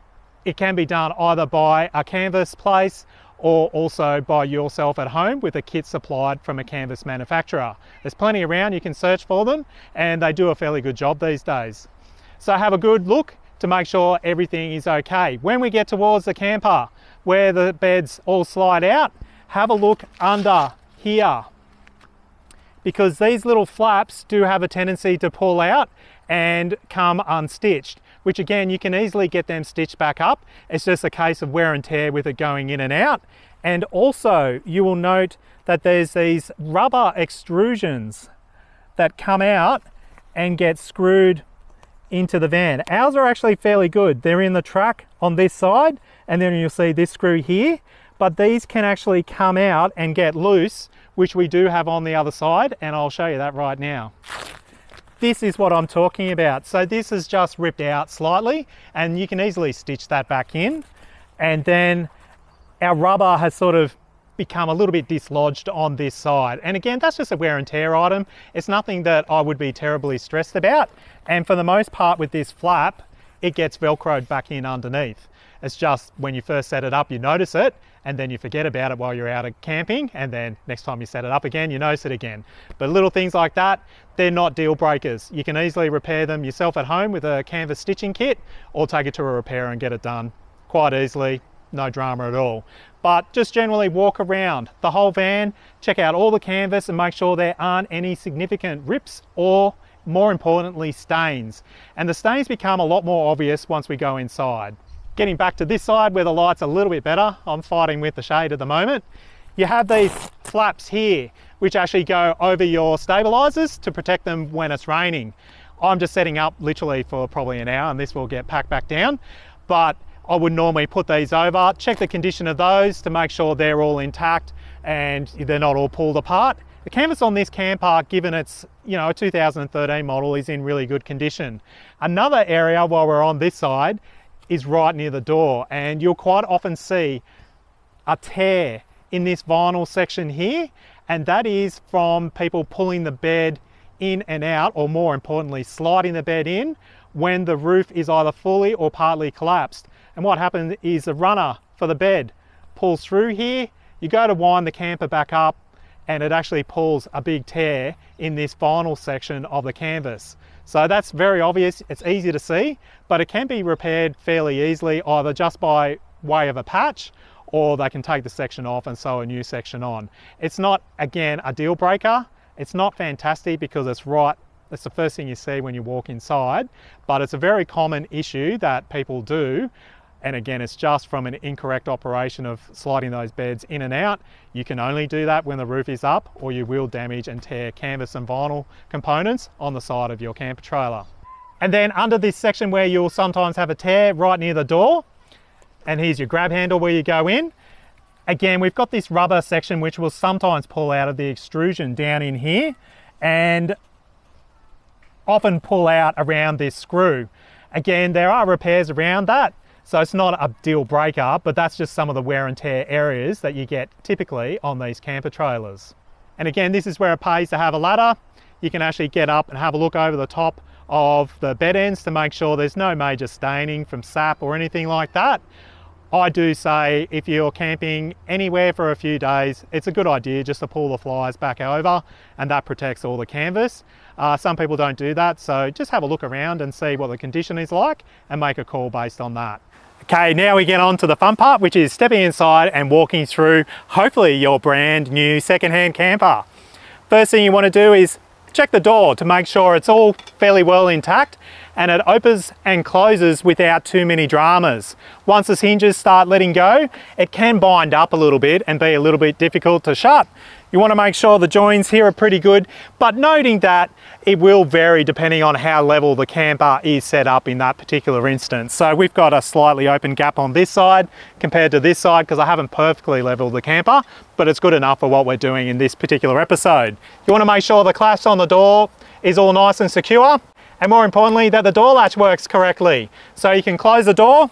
it can be done either by a canvas place or also by yourself at home with a kit supplied from a canvas manufacturer. There's plenty around, you can search for them, and they do a fairly good job these days. So have a good look to make sure everything is okay. When we get towards the camper where the beds all slide out, have a look under here, because these little flaps do have a tendency to pull out and come unstitched, which again, you can easily get them stitched back up. It's just a case of wear and tear with it going in and out. And also you will note that there's these rubber extrusions that come out and get screwed into the van. Ours are actually fairly good. They're in the track on this side, and then you'll see this screw here, but these can actually come out and get loose, which we do have on the other side, and I'll show you that right now. This is what I'm talking about. So this is just ripped out slightly, and you can easily stitch that back in. And then our rubber has sort of become a little bit dislodged on this side. And again, that's just a wear and tear item. It's nothing that I would be terribly stressed about. And for the most part with this flap, it gets Velcroed back in underneath. It's just when you first set it up, you notice it, and then you forget about it while you're out camping, and then next time you set it up again, you notice it again. But little things like that, they're not deal breakers. You can easily repair them yourself at home with a canvas stitching kit, or take it to a repairer and get it done quite easily. No drama at all. But just generally walk around the whole van, check out all the canvas and make sure there aren't any significant rips or, more importantly, stains. And the stains become a lot more obvious once we go inside. Getting back to this side where the light's a little bit better, I'm fighting with the shade at the moment. you have these flaps here, which actually go over your stabilizers to protect them when it's raining. I'm just setting up literally for probably an hour and this will get packed back down. But I would normally put these over, check the condition of those to make sure they're all intact and they're not all pulled apart. The canvas on this camper, given it's, you know, a 2013 model, is in really good condition. Another area while we're on this side is right near the door, and you'll quite often see a tear in this vinyl section here, and that is from people pulling the bed in and out, or more importantly, sliding the bed in when the roof is either fully or partly collapsed. And what happens is the runner for the bed pulls through here, you go to wind the camper back up, and it actually pulls a big tear in this vinyl section of the canvas. So that's very obvious, it's easy to see, but it can be repaired fairly easily, either just by way of a patch, or they can take the section off and sew a new section on. It's not, again, a deal breaker. It's not fantastic because it's the first thing you see when you walk inside, but it's a very common issue that people do. And again, it's just from an incorrect operation of sliding those beds in and out. You can only do that when the roof is up, or you will damage and tear canvas and vinyl components on the side of your camper trailer. And then under this section where you'll sometimes have a tear right near the door, and here's your grab handle where you go in. Again, we've got this rubber section which will sometimes pull out of the extrusion down in here and often pull out around this screw. Again, there are repairs around that. So it's not a deal breaker, but that's just some of the wear and tear areas that you get typically on these camper trailers. And again, this is where it pays to have a ladder. You can actually get up and have a look over the top of the bed ends to make sure there's no major staining from sap or anything like that. I do say if you're camping anywhere for a few days, it's a good idea just to pull the flies back over, and that protects all the canvas. Some people don't do that, so just have a look around and see what the condition is like and make a call based on that. Okay, now we get on to the fun part, which is stepping inside and walking through hopefully your brand new secondhand camper. First thing you want to do is check the door to make sure it's all fairly well intact and it opens and closes without too many dramas. Once the hinges start letting go, it can bind up a little bit and be a little bit difficult to shut. You want to make sure the joins here are pretty good, but noting that it will vary depending on how level the camper is set up in that particular instance. So we've got a slightly open gap on this side compared to this side because I haven't perfectly leveled the camper, but it's good enough for what we're doing in this particular episode. You want to make sure the clasp on the door is all nice and secure, and more importantly that the door latch works correctly. So you can close the door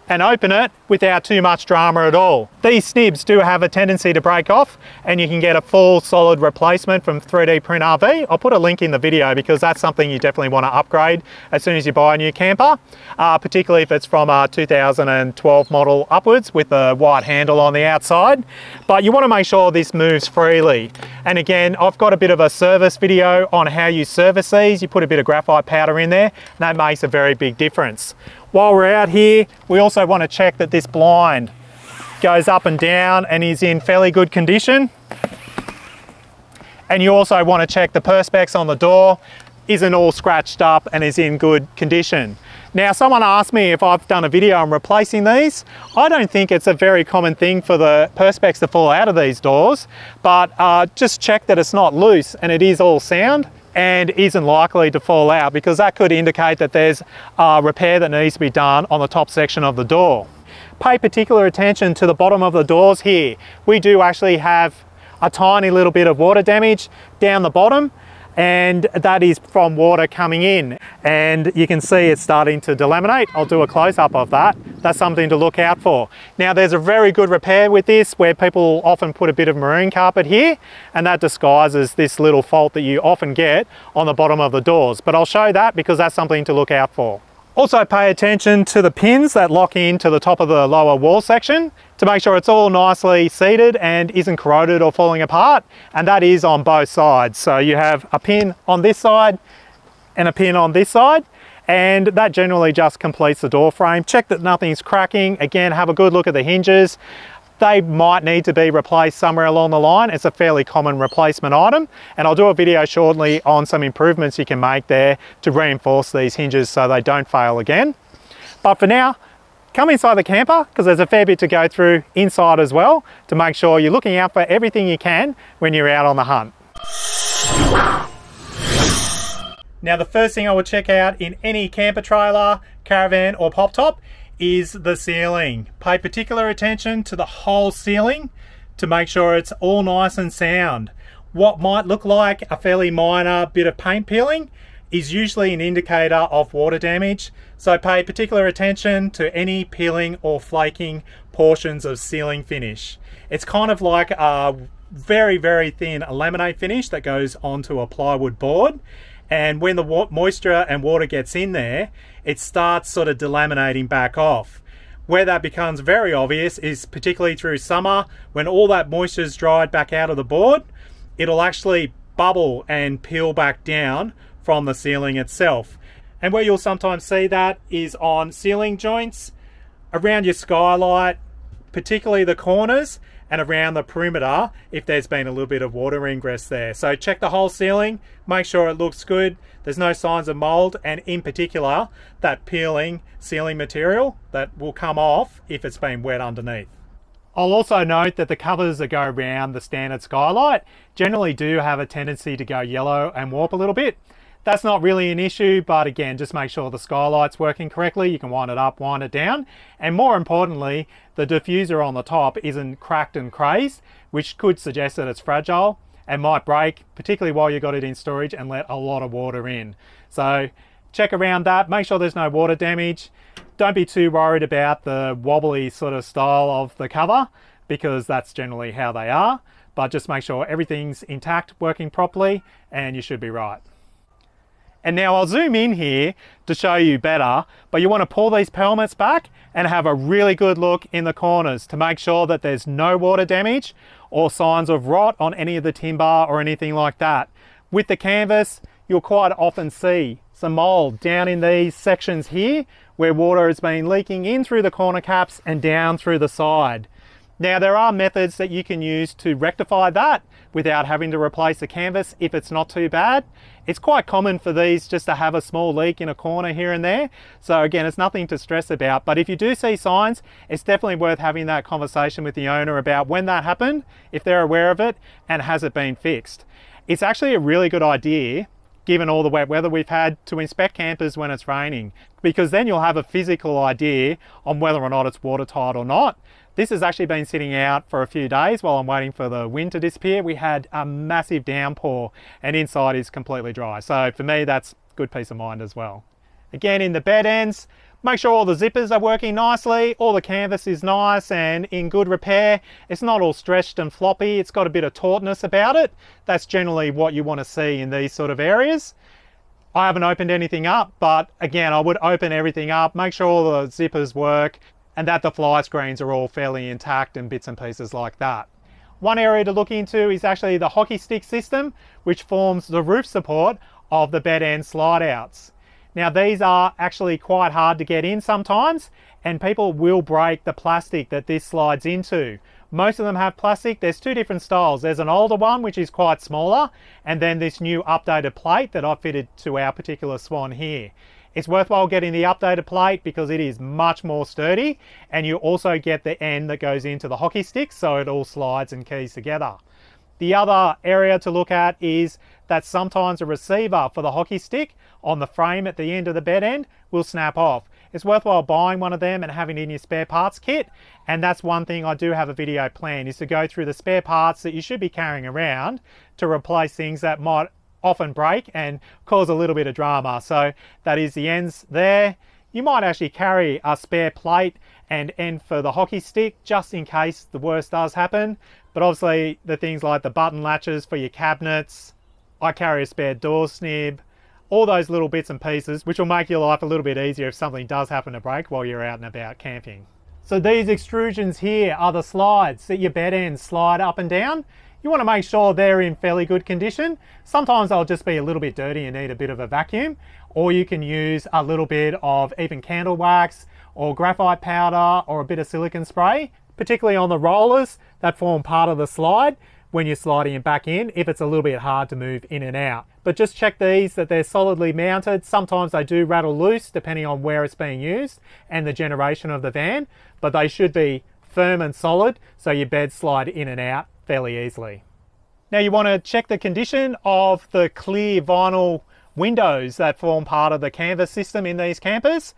and open it without too much drama at all. These snibs do have a tendency to break off, and you can get a full solid replacement from 3D Print RV. I'll put a link in the video because that's something you definitely want to upgrade as soon as you buy a new camper, particularly if it's from a 2012 model upwards with the white handle on the outside. But you want to make sure this moves freely. And again, I've got a bit of a service video on how you service these. You put a bit of graphite powder in there, and that makes a very big difference. While we're out here, we also want to check that this blind goes up and down and is in fairly good condition. And you also want to check the perspex on the door isn't all scratched up and is in good condition. Now, someone asked me if I've done a video on replacing these. I don't think it's a very common thing for the perspex to fall out of these doors, but just check that it's not loose and it is all sound and isn't likely to fall out, because that could indicate that there's a repair that needs to be done on the top section of the door. Pay particular attention to the bottom of the doors here. We do actually have a tiny little bit of water damage down the bottom, and that is from water coming in, and you can see it's starting to delaminate. I'll do a close-up of that. That's something to look out for. Now, there's a very good repair with this where people often put a bit of marine carpet here, and that disguises this little fault that you often get on the bottom of the doors, but I'll show that because that's something to look out for. Also pay attention to the pins that lock into the top of the lower wall section to make sure it's all nicely seated and isn't corroded or falling apart, and that is on both sides. So you have a pin on this side and a pin on this side, and that generally just completes the door frame. Check that nothing's cracking. Again, have a good look at the hinges. They might need to be replaced somewhere along the line. It's a fairly common replacement item, and I'll do a video shortly on some improvements you can make there to reinforce these hinges so they don't fail again. But for now, Come inside the camper because there's a fair bit to go through inside as well to make sure you're looking out for everything you can when you're out on the hunt. Now the first thing I would check out in any camper trailer, caravan or pop top is the ceiling. Pay particular attention to the whole ceiling to make sure it's all nice and sound. What might look like a fairly minor bit of paint peeling is usually an indicator of water damage, so pay particular attention to any peeling or flaking portions of ceiling finish. It's kind of like a very, very thin laminate finish that goes onto a plywood board, and when the moisture and water gets in there, it starts sort of delaminating back off. Where that becomes very obvious is particularly through summer, when all that moisture's dried back out of the board, it'll actually bubble and peel back down from the ceiling itself. And where you'll sometimes see that is on ceiling joints, around your skylight, particularly the corners, and around the perimeter if there's been a little bit of water ingress there. So check the whole ceiling, make sure it looks good, there's no signs of mold, and in particular that peeling ceiling material that will come off if it's been wet underneath. I'll also note that the covers that go around the standard skylight generally do have a tendency to go yellow and warp a little bit. That's not really an issue, but again, just make sure the skylight's working correctly. You can wind it up, wind it down, and more importantly, the diffuser on the top isn't cracked and crazed, which could suggest that it's fragile and might break, particularly while you've got it in storage and let a lot of water in. So check around that, make sure there's no water damage. Don't be too worried about the wobbly sort of style of the cover, because that's generally how they are, but just make sure everything's intact, working properly, and you should be right. And now I'll zoom in here to show you better, but you want to pull these pelmets back and have a really good look in the corners to make sure that there's no water damage or signs of rot on any of the timber or anything like that. With the canvas, you'll quite often see some mold down in these sections here where water has been leaking in through the corner caps and down through the side. Now there are methods that you can use to rectify that without having to replace the canvas if it's not too bad. It's quite common for these just to have a small leak in a corner here and there. So again, it's nothing to stress about, but if you do see signs, it's definitely worth having that conversation with the owner about when that happened, if they're aware of it, and has it been fixed. It's actually a really good idea, given all the wet weather we've had, to inspect campers when it's raining, because then you'll have a physical idea on whether or not it's watertight or not. This has actually been sitting out for a few days while I'm waiting for the wind to disappear. We had a massive downpour and inside is completely dry. So for me, that's good peace of mind as well. Again, in the bed ends, make sure all the zippers are working nicely, all the canvas is nice and in good repair. It's not all stretched and floppy, it's got a bit of tautness about it. That's generally what you want to see in these sort of areas. I haven't opened anything up, but again, I would open everything up, make sure all the zippers work, and that the fly screens are all fairly intact and bits and pieces like that. One area to look into is actually the hockey stick system, which forms the roof support of the bed end slide outs. Now these are actually quite hard to get in sometimes, and people will break the plastic that this slides into. Most of them have plastic. There's two different styles. There's an older one, which is quite smaller, and then this new updated plate that I've fitted to our particular Swan here. It's worthwhile getting the updated plate because it is much more sturdy, and you also get the end that goes into the hockey stick, so it all slides and keys together. The other area to look at is that sometimes a receiver for the hockey stick on the frame at the end of the bed end will snap off. It's worthwhile buying one of them and having it in your spare parts kit, and that's one thing I do have a video planned, is to go through the spare parts that you should be carrying around to replace things that might often break and cause a little bit of drama. So that is the ends there. You might actually carry a spare plate and end for the hockey stick just in case the worst does happen. But obviously the things like the button latches for your cabinets, I carry a spare door snib, all those little bits and pieces which will make your life a little bit easier if something does happen to break while you're out and about camping. So these extrusions here are the slides that your bed ends slide up and down. You want to make sure they're in fairly good condition. Sometimes they'll just be a little bit dirty and need a bit of a vacuum, or you can use a little bit of even candle wax or graphite powder or a bit of silicone spray, particularly on the rollers that form part of the slide. when you're sliding it back in if it's a little bit hard to move in and out. But just check these that they're solidly mounted. Sometimes they do rattle loose depending on where it's being used and the generation of the van, but they should be firm and solid so your beds slide in and out fairly easily. Now you want to check the condition of the clear vinyl windows that form part of the canvas system in these campers.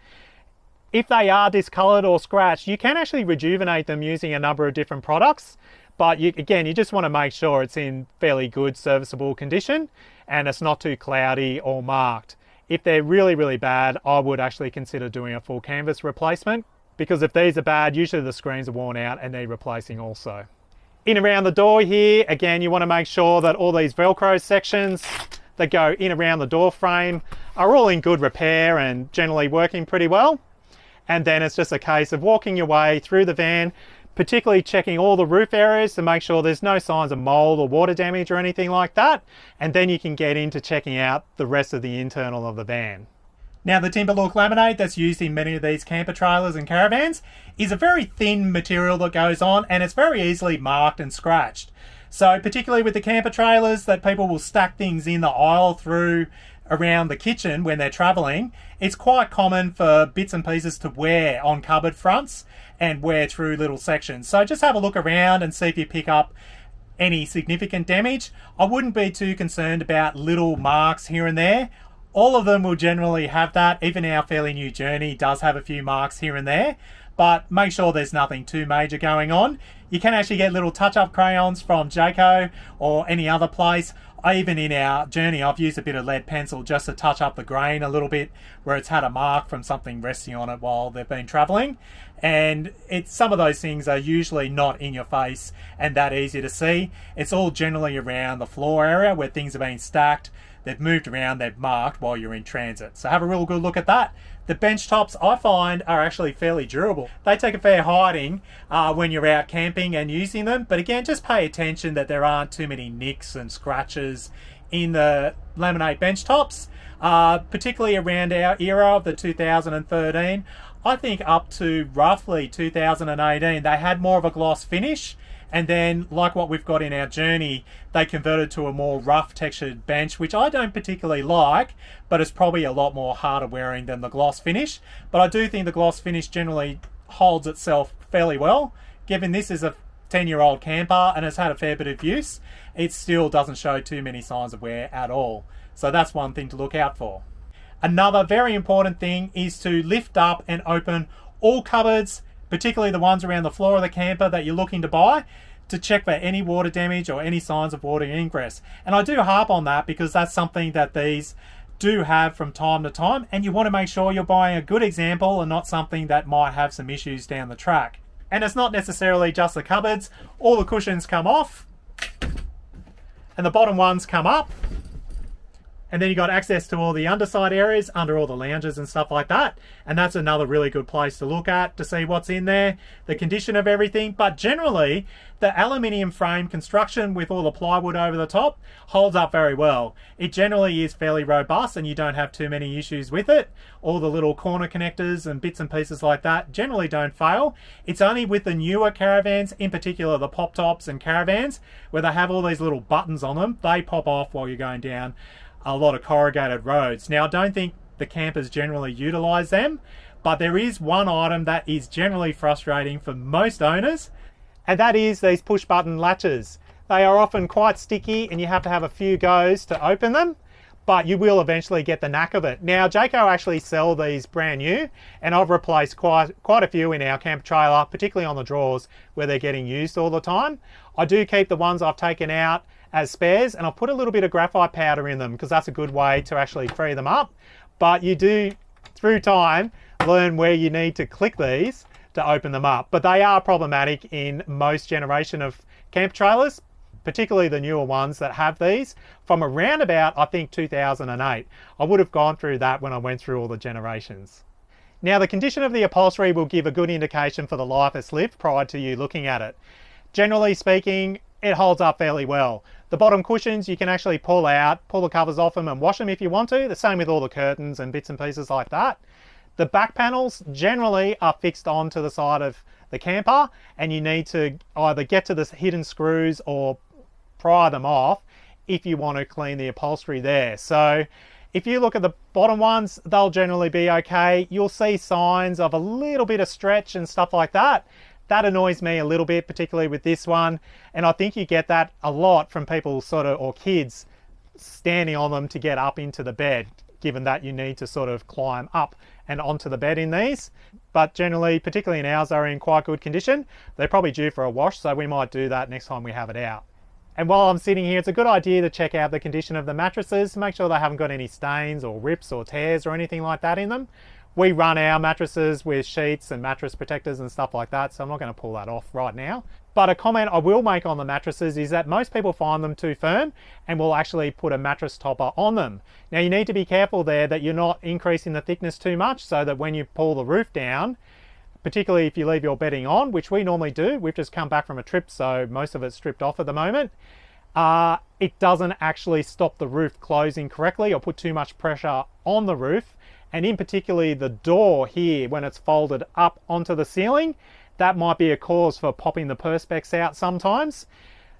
If they are discolored or scratched, you can actually rejuvenate them using a number of different products. But again, you just want to make sure it's in fairly good serviceable condition and it's not too cloudy or marked. If they're really, really bad, I would actually consider doing a full canvas replacement, because if these are bad, usually the screens are worn out and need replacing also. In around the door here, again, you want to make sure that all these Velcro sections that go in around the door frame are all in good repair and generally working pretty well. And then it's just a case of walking your way through the van, particularly checking all the roof areas to make sure there's no signs of mold or water damage or anything like that. And then you can get into checking out the rest of the internal of the van. Now, the timber look laminate that's used in many of these camper trailers and caravans is a very thin material that goes on, and it's very easily marked and scratched. So particularly with the camper trailers that people will stack things in the aisle through around the kitchen when they're traveling, it's quite common for bits and pieces to wear on cupboard fronts and wear through little sections. So just have a look around and see if you pick up any significant damage. I wouldn't be too concerned about little marks here and there. All of them will generally have that. Even our fairly new Journey does have a few marks here and there, but make sure there's nothing too major going on. You can actually get little touch-up crayons from Jayco or any other place. Even in our Journey, I've used a bit of lead pencil just to touch up the grain a little bit where it's had a mark from something resting on it while they've been traveling. And some of those things are usually not in your face and that easy to see. It's all generally around the floor area where things are being stacked. They've moved around, they've marked while you're in transit. So have a real good look at that. The bench tops, I find, are actually fairly durable. They take a fair hiding when you're out camping and using them. But again, just pay attention that there aren't too many nicks and scratches in the laminate bench tops, particularly around our era of the 2013. I think up to roughly 2018, they had more of a gloss finish. And then, like what we've got in our Journey, they converted to a more rough textured bench, which I don't particularly like, but it's probably a lot more harder wearing than the gloss finish. But I do think the gloss finish generally holds itself fairly well. Given this is a 10-year-old camper and has had a fair bit of use, it still doesn't show too many signs of wear at all. So that's one thing to look out for. Another very important thing is to lift up and open all cupboards, particularly the ones around the floor of the camper that you're looking to buy, to check for any water damage or any signs of water ingress. And I do harp on that because that's something that these do have from time to time, and you want to make sure you're buying a good example and not something that might have some issues down the track. And it's not necessarily just the cupboards. All the cushions come off and the bottom ones come up. And then you got access to all the underside areas under all the lounges and stuff like that. And that's another really good place to look at to see what's in there, the condition of everything. But generally, the aluminium frame construction with all the plywood over the top holds up very well. It generally is fairly robust and you don't have too many issues with it. All the little corner connectors and bits and pieces like that generally don't fail. It's only with the newer caravans, in particular the pop tops and caravans, where they have all these little buttons on them. They pop off while you're going down a lot of corrugated roads. Now, I don't think the campers generally utilize them, but there is one item that is generally frustrating for most owners, and that is these push button latches. They are often quite sticky and you have to have a few goes to open them, but you will eventually get the knack of it. Now, Jayco actually sell these brand new, and I've replaced quite a few in our camper trailer, particularly on the drawers where they're getting used all the time. I do keep the ones I've taken out as spares, and I'll put a little bit of graphite powder in them because that's a good way to actually free them up. But you do, through time, learn where you need to click these to open them up. But they are problematic in most generation of camp trailers, particularly the newer ones that have these from around about, I think, 2008. I would have gone through that when I went through all the generations. Now, the condition of the upholstery will give a good indication for the life it's lived prior to you looking at it. Generally speaking, it holds up fairly well. The bottom cushions you can actually pull out, pull the covers off them and wash them if you want to. The same with all the curtains and bits and pieces like that. The back panels generally are fixed onto the side of the camper, and you need to either get to the hidden screws or pry them off if you want to clean the upholstery there. So if you look at the bottom ones, they'll generally be okay. You'll see signs of a little bit of stretch and stuff like that. That annoys me a little bit, particularly with this one. And I think you get that a lot from people sort of, or kids, standing on them to get up into the bed, given that you need to sort of climb up and onto the bed in these. But generally, particularly in ours, are in quite good condition. They're probably due for a wash, so we might do that next time we have it out. And while I'm sitting here, it's a good idea to check out the condition of the mattresses to make sure they haven't got any stains or rips or tears or anything like that in them. We run our mattresses with sheets and mattress protectors and stuff like that, so I'm not going to pull that off right now. But a comment I will make on the mattresses is that most people find them too firm and will actually put a mattress topper on them. Now you need to be careful there that you're not increasing the thickness too much, so that when you pull the roof down, particularly if you leave your bedding on, which we normally do, we've just come back from a trip, so most of it's stripped off at the moment, it doesn't actually stop the roof closing correctly or put too much pressure on the roof. And in particularly the door here, when it's folded up onto the ceiling, that might be a cause for popping the perspex out sometimes.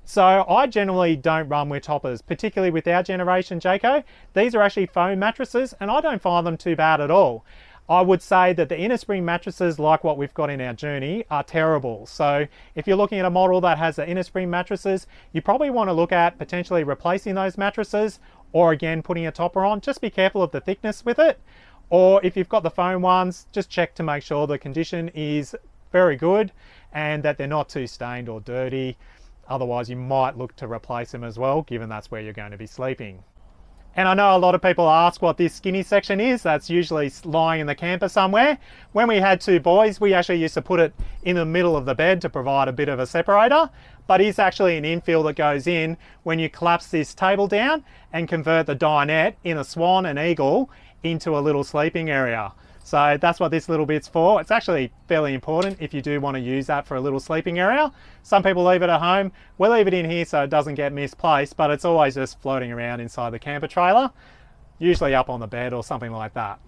So I generally don't run with toppers, particularly with our generation Jayco. These are actually foam mattresses and I don't find them too bad at all. I would say that the inner spring mattresses, like what we've got in our Journey, are terrible. So if you're looking at a model that has the inner spring mattresses, you probably want to look at potentially replacing those mattresses, or again putting a topper on. Just be careful of the thickness with it. Or if you've got the foam ones, just check to make sure the condition is very good and that they're not too stained or dirty. Otherwise you might look to replace them as well, given that's where you're going to be sleeping. And I know a lot of people ask what this skinny section is. That's usually lying in the camper somewhere. When we had two boys, we actually used to put it in the middle of the bed to provide a bit of a separator, but it's actually an infill that goes in when you collapse this table down and convert the dinette in a Swan and Eagle into a little sleeping area. So that's what this little bit's for. It's actually fairly important if you do want to use that for a little sleeping area. Some people leave it at home. We leave it in here so it doesn't get misplaced, but it's always just floating around inside the camper trailer, usually up on the bed or something like that.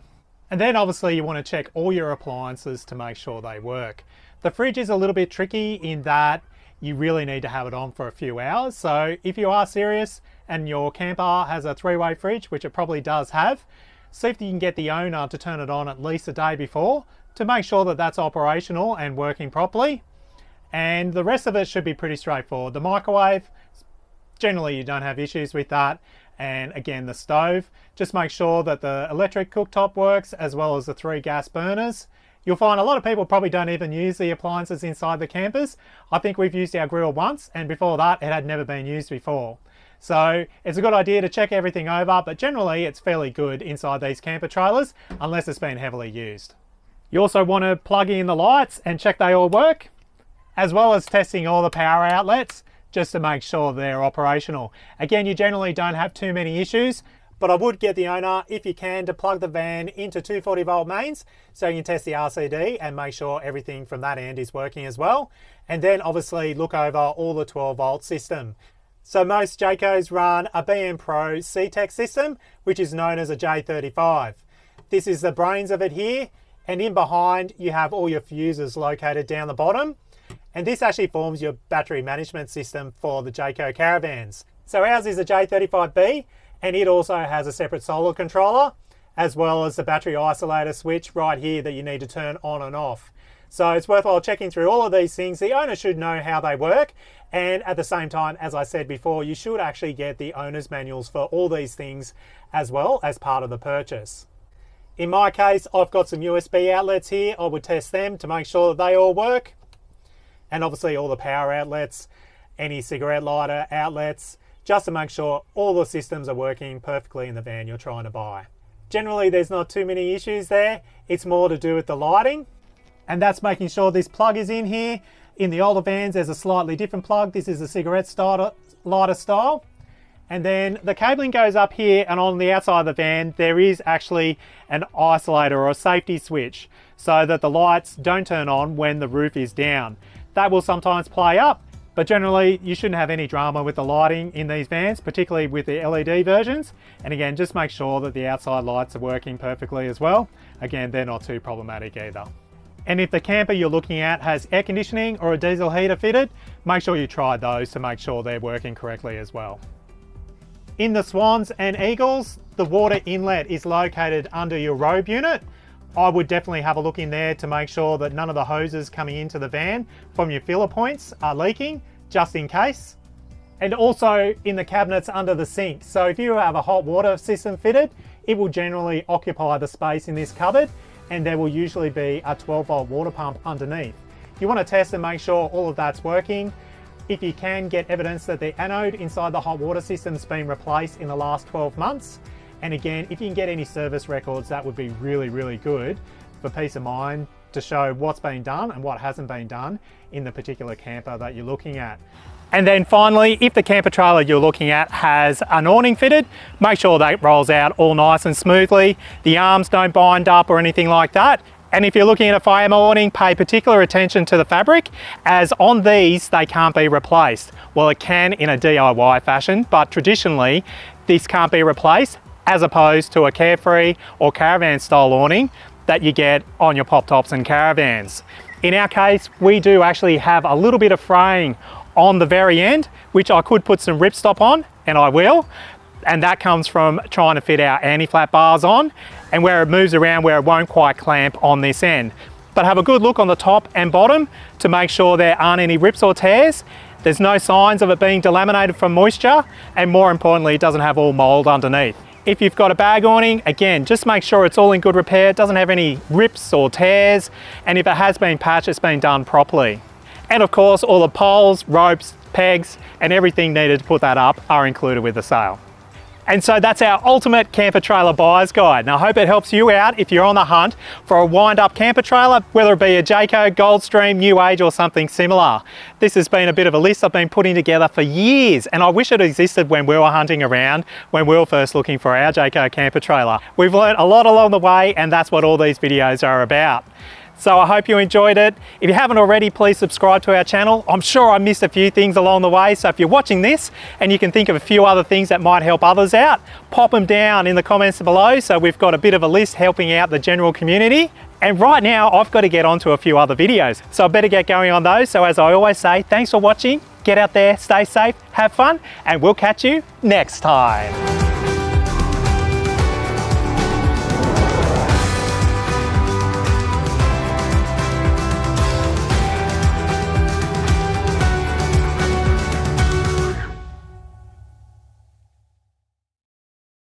And then obviously you want to check all your appliances to make sure they work. The fridge is a little bit tricky in that you really need to have it on for a few hours. So if you are serious and your camper has a three-way fridge, which it probably does have, see if you can get the owner to turn it on at least a day before to make sure that that's operational and working properly. And the rest of it should be pretty straightforward. The microwave, generally you don't have issues with that. And again, the stove, just make sure that the electric cooktop works as well as the 3 gas burners. You'll find a lot of people probably don't even use the appliances inside the campers. I think we've used our grill once, and before that it had never been used before. So it's a good idea to check everything over, but generally it's fairly good inside these camper trailers unless it's been heavily used. You also want to plug in the lights and check they all work, as well as testing all the power outlets just to make sure they're operational. Again, you generally don't have too many issues, but I would get the owner, if you can, to plug the van into 240 volt mains so you can test the RCD and make sure everything from that end is working as well. And then obviously look over all the 12 volt system. So most Jaycos run a BM Pro C-Tech system, which is known as a J35. This is the brains of it here, and in behind you have all your fuses located down the bottom. And this actually forms your battery management system for the Jayco caravans. So ours is a J35B, and it also has a separate solar controller, as well as the battery isolator switch right here that you need to turn on and off. So it's worthwhile checking through all of these things. The owner should know how they work. And at the same time, as I said before, you should actually get the owner's manuals for all these things as well as part of the purchase. In my case, I've got some USB outlets here. I would test them to make sure that they all work. And obviously all the power outlets, any cigarette lighter outlets, just to make sure all the systems are working perfectly in the van you're trying to buy. Generally, there's not too many issues there. It's more to do with the lighting. And that's making sure this plug is in here. In the older vans, there's a slightly different plug. This is a cigarette lighter style. And then the cabling goes up here, and on the outside of the van, there is actually an isolator or a safety switch so that the lights don't turn on when the roof is down. That will sometimes play up, but generally you shouldn't have any drama with the lighting in these vans, particularly with the LED versions. And again, just make sure that the outside lights are working perfectly as well. Again, they're not too problematic either. And if the camper you're looking at has air conditioning or a diesel heater fitted, make sure you try those to make sure they're working correctly as well. In the Swans and Eagles, the water inlet is located under your robe unit. I would definitely have a look in there to make sure that none of the hoses coming into the van from your filler points are leaking, just in case. And also in the cabinets under the sink. So if you have a hot water system fitted, it will generally occupy the space in this cupboard, and there will usually be a 12-volt water pump underneath. You want to test and make sure all of that's working. If you can get evidence that the anode inside the hot water system's been replaced in the last 12 months, and again, if you can get any service records, that would be really, really good for peace of mind to show what's been done and what hasn't been done in the particular camper that you're looking at. And then finally, if the camper trailer you're looking at has an awning fitted, make sure that rolls out all nice and smoothly. The arms don't bind up or anything like that. And if you're looking at a fire awning, pay particular attention to the fabric, as on these, they can't be replaced. Well, it can in a DIY fashion, but traditionally, this can't be replaced, as opposed to a Carefree or Caravan style awning that you get on your pop tops and caravans. In our case, we do actually have a little bit of fraying on the very end, which I could put some ripstop on, and I will. And that comes from trying to fit our anti-flat bars on, and where it moves around where it won't quite clamp on this end. But have a good look on the top and bottom to make sure there aren't any rips or tears. There's no signs of it being delaminated from moisture, and more importantly, it doesn't have all mold underneath. If you've got a bag awning, again, just make sure it's all in good repair, it doesn't have any rips or tears, and if it has been patched, it's been done properly. And of course, all the poles, ropes, pegs, and everything needed to put that up are included with the sale. And so that's our ultimate camper trailer buyer's guide. Now I hope it helps you out if you're on the hunt for a wind-up camper trailer, whether it be a Jayco, Goldstream, New Age or something similar. This has been a bit of a list I've been putting together for years, and I wish it existed when we were hunting around, when we were first looking for our Jayco camper trailer. We've learned a lot along the way, and that's what all these videos are about. So I hope you enjoyed it. If you haven't already, please subscribe to our channel. I'm sure I missed a few things along the way, so if you're watching this and you can think of a few other things that might help others out, pop them down in the comments below, so we've got a bit of a list helping out the general community. And right now, I've got to get on to a few other videos, so I better get going on those. So as I always say, thanks for watching. Get out there, stay safe, have fun, and we'll catch you next time.